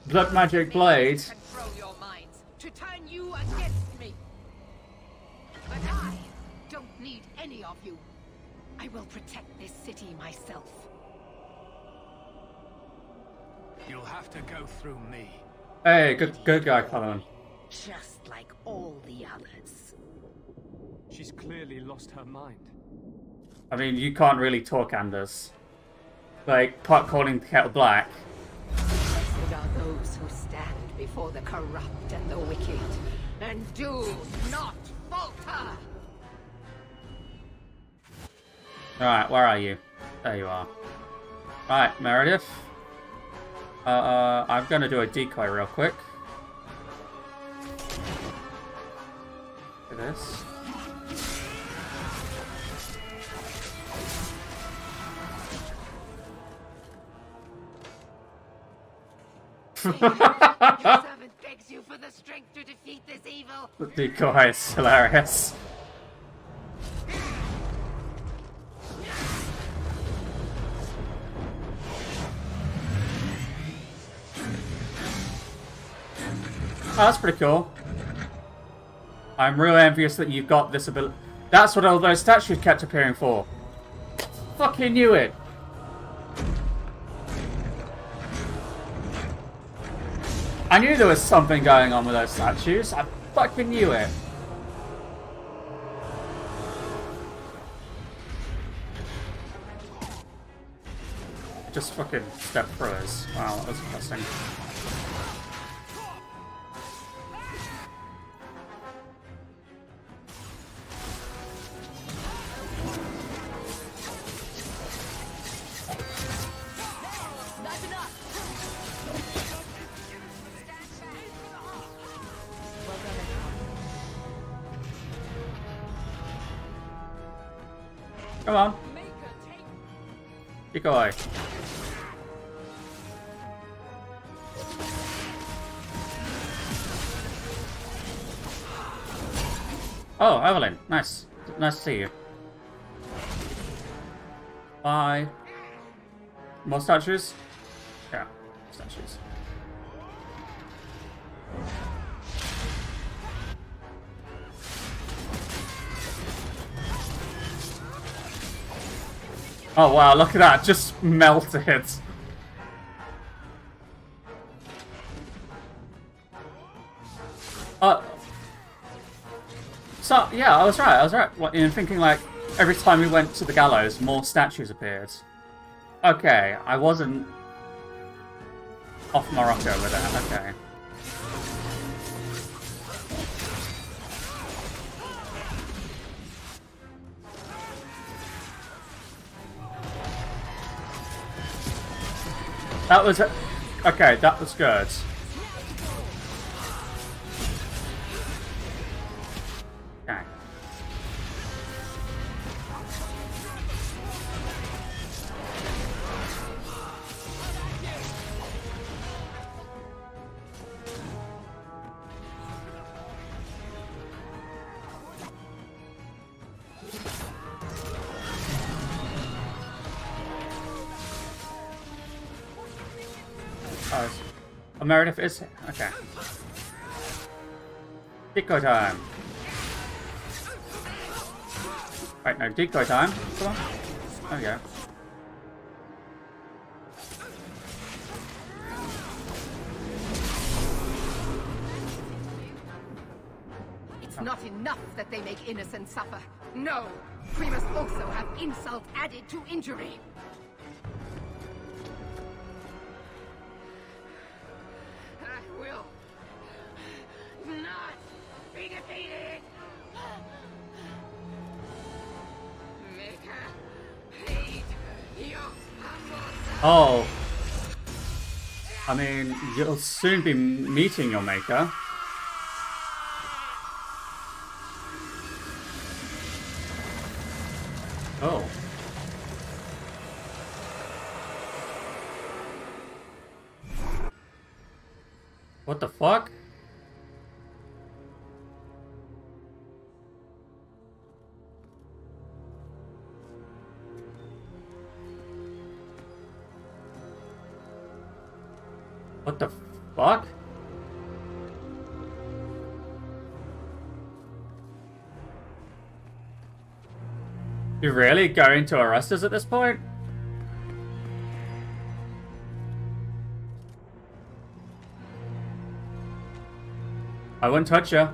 blood magic blade. Control your minds to turn you against me. But I don't need any of you. I will protect this city myself. You'll have to go through me. Hey, good guy, Cullen. Just like all the others. She's clearly lost her mind. I mean, you can't really talk, Anders. Like, pot calling the kettle black. Blessed are those who stand before the corrupt and the wicked, and do not falter! Alright, where are you? There you are. Right, Meredith. I'm gonna do a decoy real quick. Look at this. Your servant begs you for the strength to defeat this evil. The decoy is hilarious. Oh, that's pretty cool. I'm real envious that you've got this ability. That's what all those statues kept appearing for. Fucking knew it. I knew there was something going on with those statues. I fucking knew it. Just fucking step through us. Wow, that was interesting. Come on. Decoy. Oh, Evelyn. Nice. Nice to see you. Bye. More statues? Yeah, statues. Oh wow, look at that, just melted. So, yeah, I was right. In thinking, like, every time we went to the gallows, more statues appeared. Okay, I wasn't off Morocco with that, okay. That was... Okay, that was good. Okay. Oh, Meredith is... Okay. Decoy time. Wait, no, decoy time. Come on. There we go. It's not enough that they make innocents suffer. No! We must also have insult added to injury. I will not be defeated! Make her hate your humble. Oh. I mean, you'll soon be meeting your maker. Oh. What the fuck? What the fuck? You're really going to arrest us at this point? I wouldn't touch you.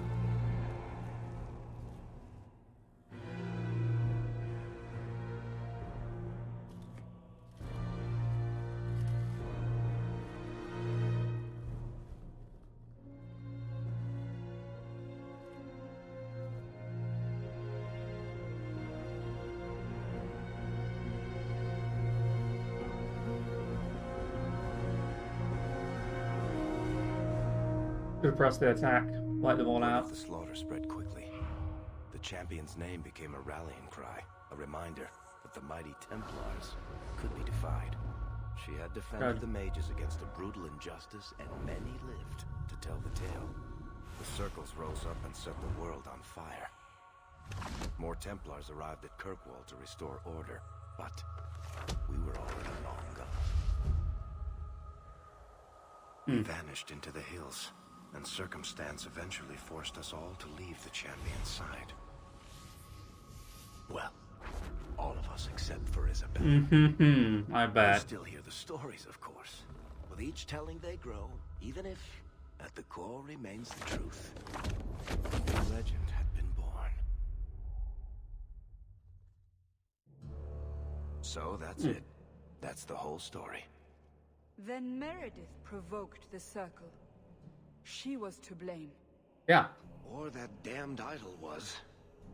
Could press the attack, wipe them all out. The slaughter spread quickly. The champion's name became a rallying cry, a reminder that the mighty Templars could be defied. She had defended the mages against a brutal injustice, and many lived to tell the tale. The circles rose up and set the world on fire. More Templars arrived at Kirkwall to restore order, but we were already long gone. We vanished into the hills, and circumstance eventually forced us all to leave the champion's side. Well, all of us except for Isabella. I bet. We still hear the stories, of course. With each telling they grow, even if at the core remains the truth. A legend had been born. So that's it. That's the whole story. Then Meredith provoked the circle. She was to blame. Yeah. Or that damned idol was.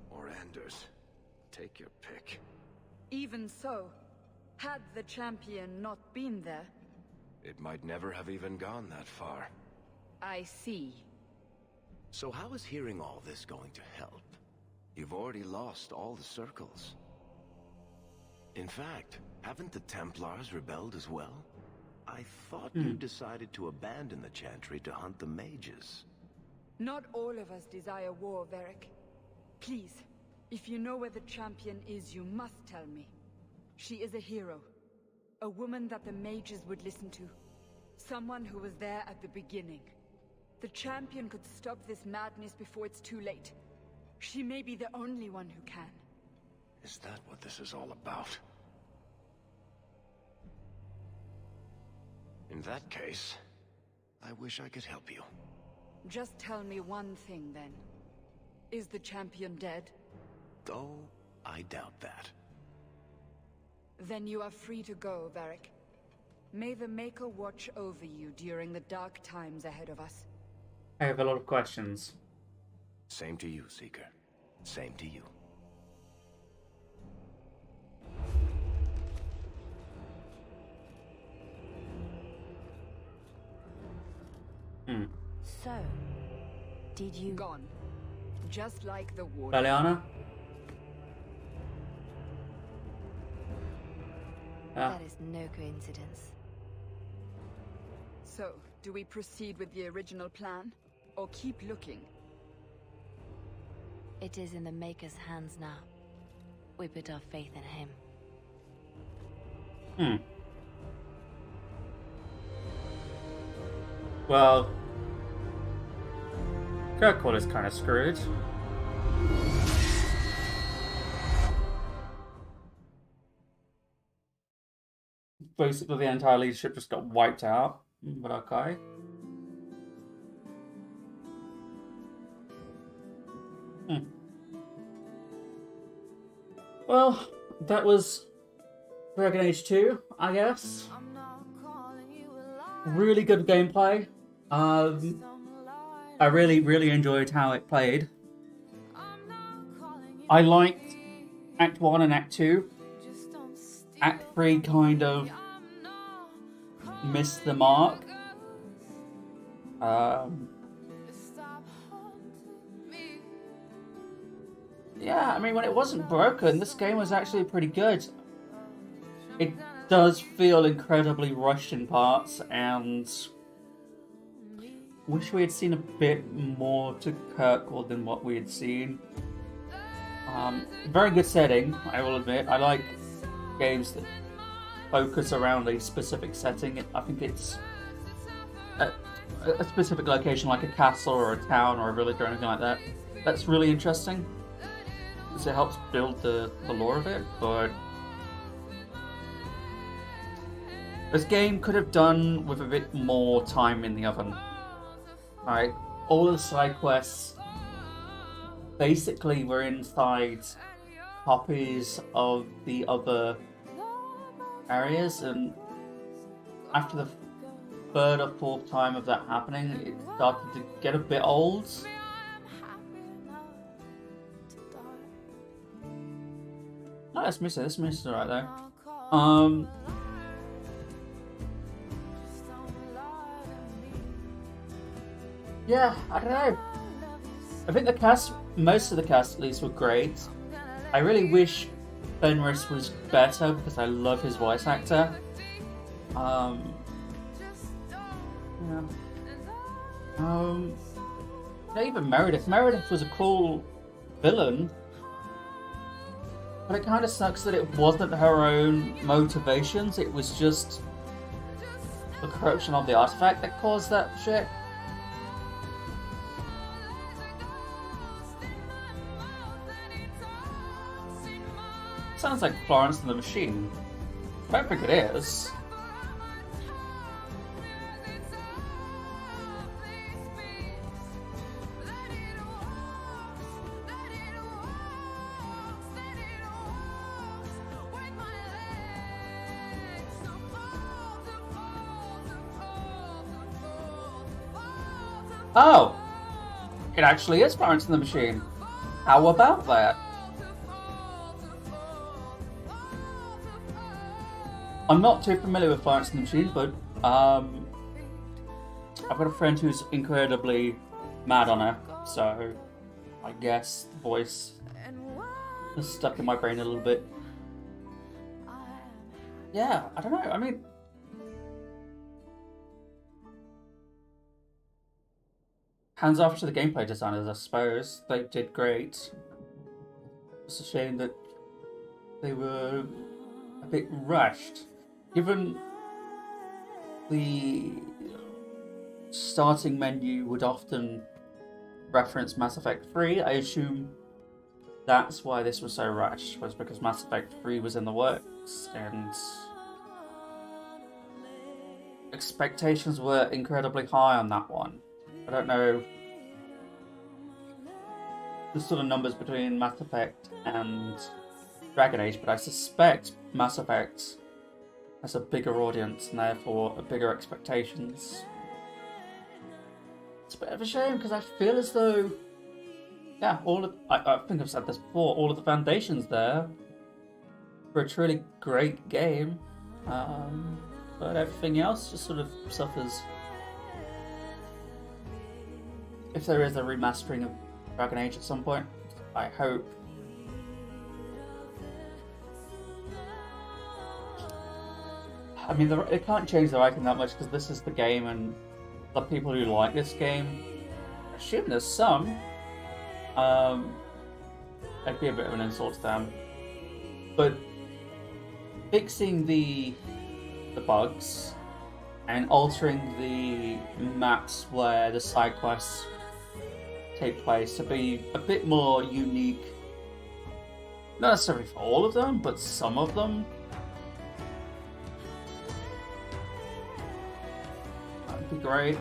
Or Anders. Take your pick. Even so, had the champion not been there... It might never have even gone that far. I see. So how is hearing all this going to help? You've already lost all the circles. In fact, haven't the Templars rebelled as well? I thought you decided to abandon the Chantry to hunt the mages. Not all of us desire war, Varric. Please, if you know where the champion is, you must tell me. She is a hero. A woman that the mages would listen to. Someone who was there at the beginning. The champion could stop this madness before it's too late. She may be the only one who can. Is that what this is all about? In that case, I wish I could help you. Just tell me one thing, then. Is the champion dead? Oh, I doubt that. Then you are free to go, Varric. May the Maker watch over you during the dark times ahead of us. I have a lot of questions. Same to you, Seeker. Same to you. So, did you... Gone. Just like the water. Leliana? That is no coincidence. So, do we proceed with the original plan? Or keep looking? It is in the Maker's hands now. We put our faith in him. Well, Kirkwall is kind of screwed. Basically, the entire leadership just got wiped out. But okay. Well, that was Dragon Age 2, I guess. Really good gameplay. I really enjoyed how it played. I liked Act 1 and Act 2. Act 3 kind of missed the mark. Yeah, I mean, when it wasn't broken, this game was actually pretty good. It does feel incredibly rushed in parts, and wish we had seen a bit more to Kirkwall than what we had seen. Very good setting, I will admit. I like games that focus around a specific setting. I think it's a specific location, like a castle or a town or a village or anything like that. That's really interesting, because it helps build the lore of it. But this game could have done with a bit more time in the oven. Right, all of the side quests basically were inside copies of the other areas, and after the third or fourth time of that happening, it started to get a bit old. No, that's missing. This misses right there. Yeah, I don't know. I think the cast, most of the cast at least, were great. I really wish Fenris was better because I love his voice actor. Yeah. Not even Meredith. Meredith was a cool villain, but it kind of sucks that it wasn't her own motivations. It was just the corruption of the artifact that caused that shit. Sounds like Florence and the Machine. I don't think it is. Oh! It actually is Florence and the Machine. How about that? I'm not too familiar with Florence and the Machine, but I've got a friend who's incredibly mad on her, so I guess the voice is stuck in my brain a little bit. Yeah, I don't know, I mean, hands off to the gameplay designers, I suppose. They did great. It's a shame that they were a bit rushed. Given the starting menu would often reference Mass Effect 3, I assume that's why this was so rushed, was because Mass Effect 3 was in the works, and expectations were incredibly high on that one. I don't know the sort of numbers between Mass Effect and Dragon Age, but I suspect Mass Effect has a bigger audience and therefore a bigger expectations. It's a bit of a shame because I feel as though, yeah, I think I've said this before, all of the foundations there for a truly great game, but everything else just sort of suffers. If there is a remastering of Dragon Age at some point, I hope. I mean, it can't change the writing that much because this is the game, and the people who like this game, I assume there's some, it'd be a bit of an insult to them. But fixing the bugs and altering the maps where the side quests take place to be a bit more unique, not necessarily for all of them, but some of them, that'd be great.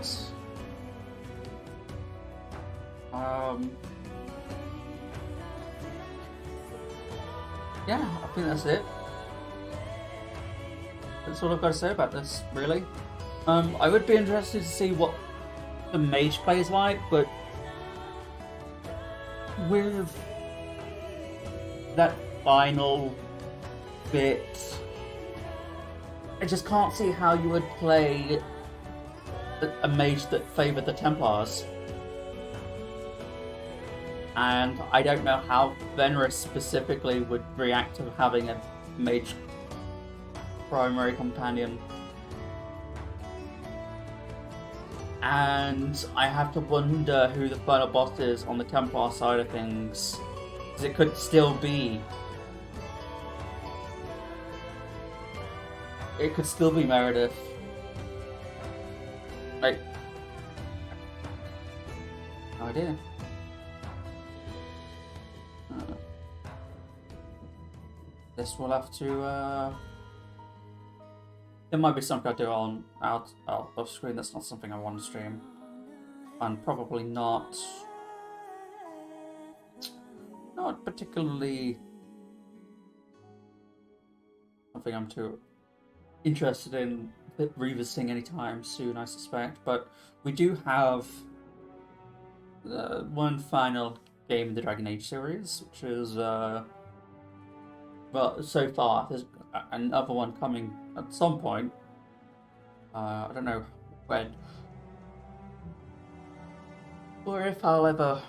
Yeah, I think that's it. That's all I've got to say about this, really. I would be interested to see what the mage plays like, but with that final bit, I just can't see how you would play a mage that favoured the Templars. And I don't know how Fenris specifically would react to having a mage primary companion. And I have to wonder who the final boss is on the Templar side of things. Because it could still be... It could still be Meredith. Like... No idea. This will have to... There might be something I do out of screen. That's not something I want to stream, and probably not particularly something I'm too interested in revisiting anytime soon, I suspect. But we do have one final game in the Dragon Age series, which is well, so far there's another one coming at some point. I don't know when. Or if I'll ever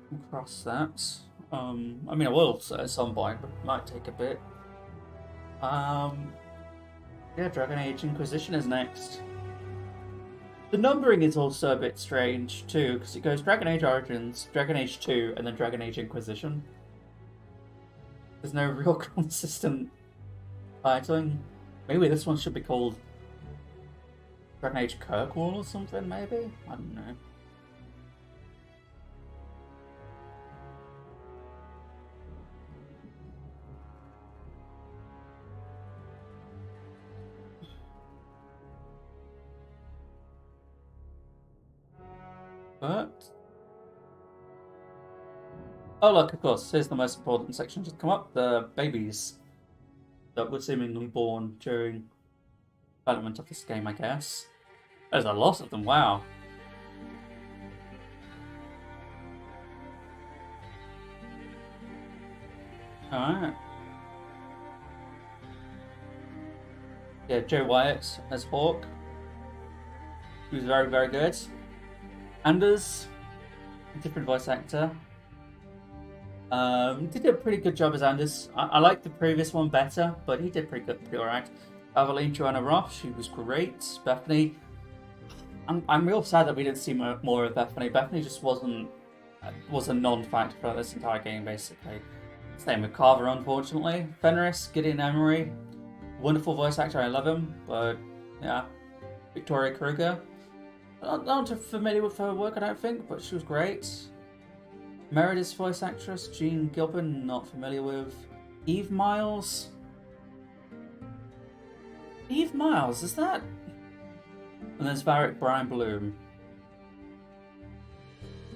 come across that. I mean, I will at some point, but it might take a bit. Yeah, Dragon Age Inquisition is next. The numbering is also a bit strange too, because it goes Dragon Age Origins, Dragon Age 2, and then Dragon Age Inquisition. There's no real consistent titling. Maybe this one should be called Dragon Age Kirkwall or something, maybe? I don't know. But... Oh look, of course, here's the most important section just come up. The babies that were seemingly born during development of this game, I guess. There's a lot of them, wow. Alright. Yeah, Joe Wyatt as Hawk. He was very, very good. Anders, a different voice actor. Did a pretty good job as Anders. I liked the previous one better, but he did pretty alright. Aveline Joanna Roth, she was great. Bethany, I'm real sad that we didn't see more of Bethany. Bethany just was a non-factor for this entire game, basically. Same with Carver, unfortunately. Fenris, Gideon Emery, wonderful voice actor, I love him, but yeah. Victoria Kruger, not too familiar with her work, I don't think, but she was great. Meredith's voice actress, Jean Gilpin, not familiar with. Eve Miles? Eve Miles, is that And there's Varric Brian Bloom.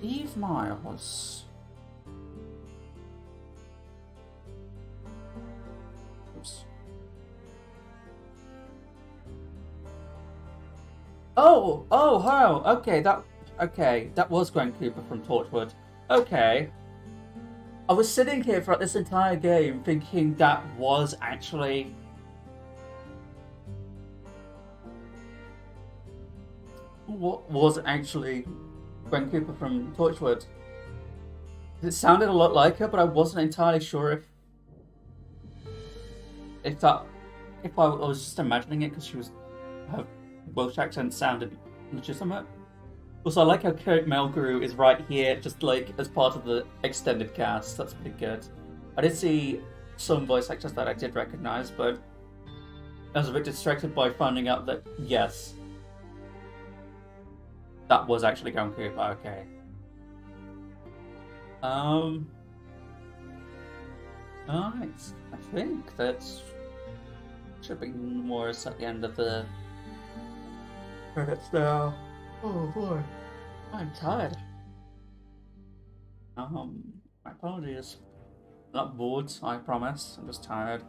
Eve Miles. Oops. Oh, okay, that was Gwen Cooper from Torchwood. Okay. I was sitting here throughout this entire game thinking that was actually... what was actually Gwen Cooper from Torchwood. It sounded a lot like her, but I wasn't entirely sure if I was just imagining it because her Welsh accent sounded legitimate. Also, I like how Kurt Melgrew is right here, just like as part of the extended cast. That's pretty good. I did see some voice actors that I did recognize, but I was a bit distracted by finding out that, yes, that was actually Gwen Cooper. Okay. Alright. I think that should be more at the end of the credits now. Oh boy, I'm tired. My apologies. Not bored, I promise. I'm just tired.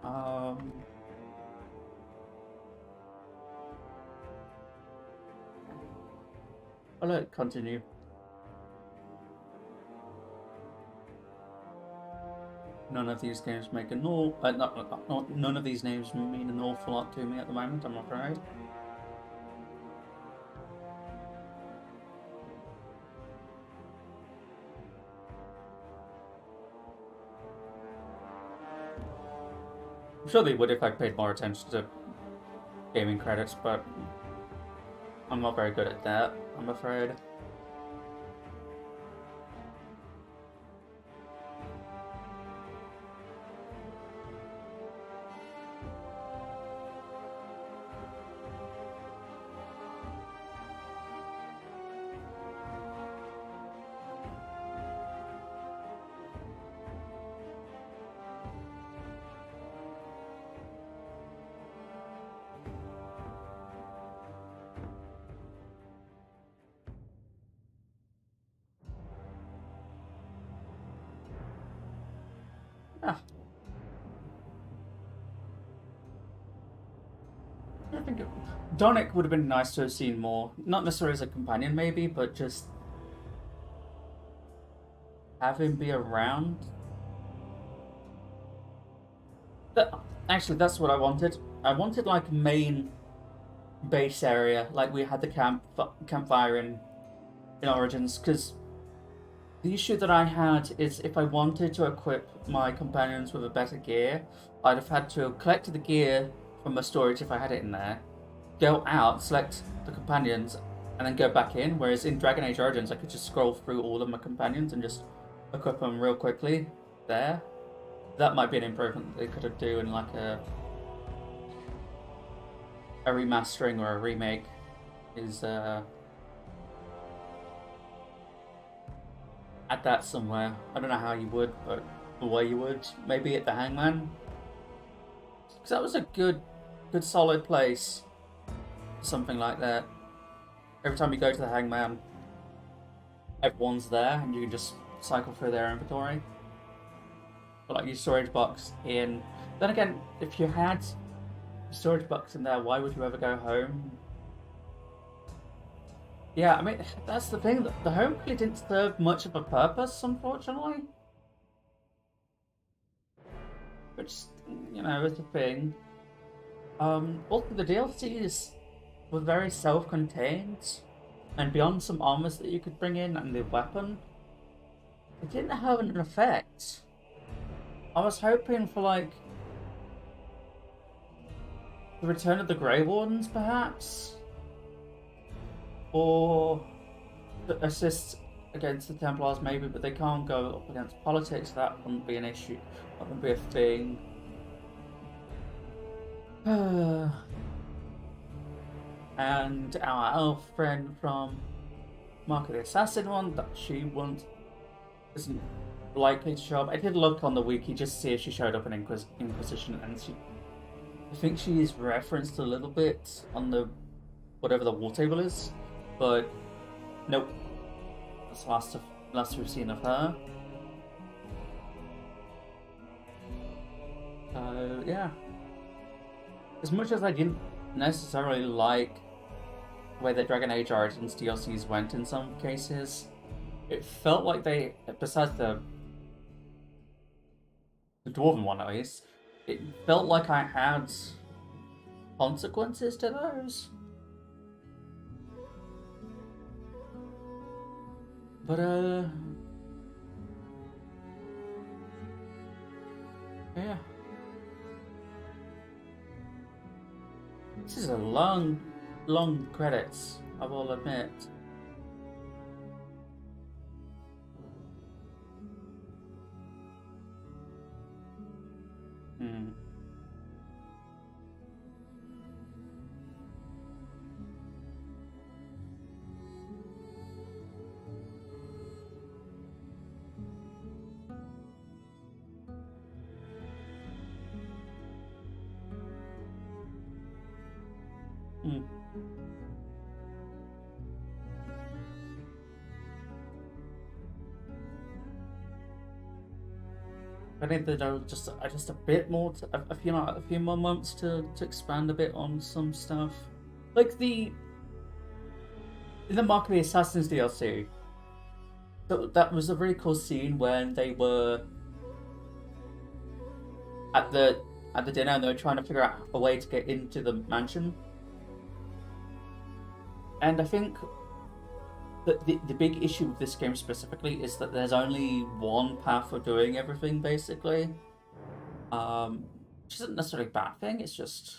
I'll let it continue. None of these games make none of these names mean an awful lot to me at the moment, I'm afraid. I'm sure they would if I paid more attention to gaming credits, but I'm not very good at that, I'm afraid. I think Donick would have been nice to have seen more. Not necessarily as a companion, maybe, but just have him be around. Actually, that's what I wanted. I wanted like a main base area, like we had the campfire in Origins, because the issue that I had is if I wanted to equip my companions with a better gear, I'd have had to collect the gear from my storage if I had it in there, go out, select the companions, and then go back in, whereas in Dragon Age Origins I could just scroll through all of my companions and just equip them real quickly there. That might be an improvement they could do in like a remastering or a remake, is add that somewhere. I don't know how you would, but the way you would, maybe at the Hangman, because that was a good solid place, something like that. Every time you go to the Hangman, everyone's there and you can just cycle through their inventory. But like your storage box in, then again, if you had a storage box in there, why would you ever go home? Yeah, I mean, that's the thing, the home really didn't serve much of a purpose, unfortunately. Which, you know, is a thing. Also, the DLCs were very self-contained, and beyond some armors that you could bring in and the weapon, it didn't have an effect. I was hoping for, like, the return of the Grey Wardens, perhaps? Or the assist against the Templars, maybe, but they can't go up against politics, so that wouldn't be an issue. That wouldn't be a thing. And our elf friend from Mark of the Assassin one, that she isn't likely to show up. I did look on the wiki just to see if she showed up in Inquisition, and she I think she's referenced a little bit on the whatever the war table is, but nope. That's the last we've seen of her. So yeah. As much as I didn't necessarily like the way that Dragon Age Origins DLCs went in some cases, it felt like they, besides the Dwarven one at least, it felt like I had consequences to those. But, yeah. This is a long credits, I will admit. I think that just a bit more, a few more months to expand a bit on some stuff, like in the Mark of the Assassins DLC. That was a really cool scene when they were at the dinner and they were trying to figure out a way to get into the mansion. And I think that the big issue with this game specifically is that there's only one path for doing everything, basically. Which isn't necessarily a bad thing, it's just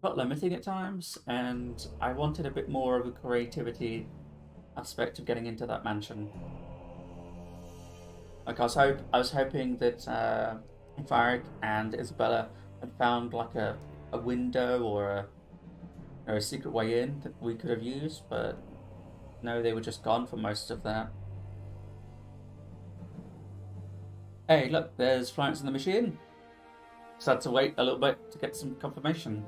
quite limiting at times, and I wanted a bit more of a creativity aspect of getting into that mansion. Like I was hoping that Varric and Isabella had found like a window or a secret way in that we could have used, but no, they were just gone for most of that. Hey, look, there's Florence in the machine. Just had to wait a little bit to get some confirmation.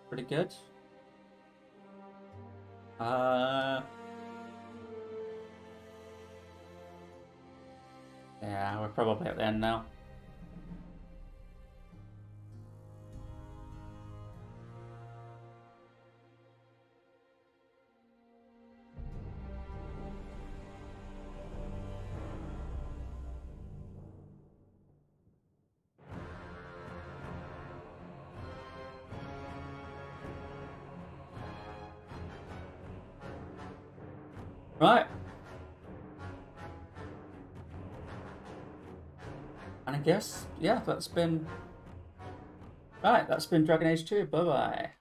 Pretty good. Yeah, we're probably at the end now. Right. And I guess, yeah, that's been Dragon Age 2. Bye-bye.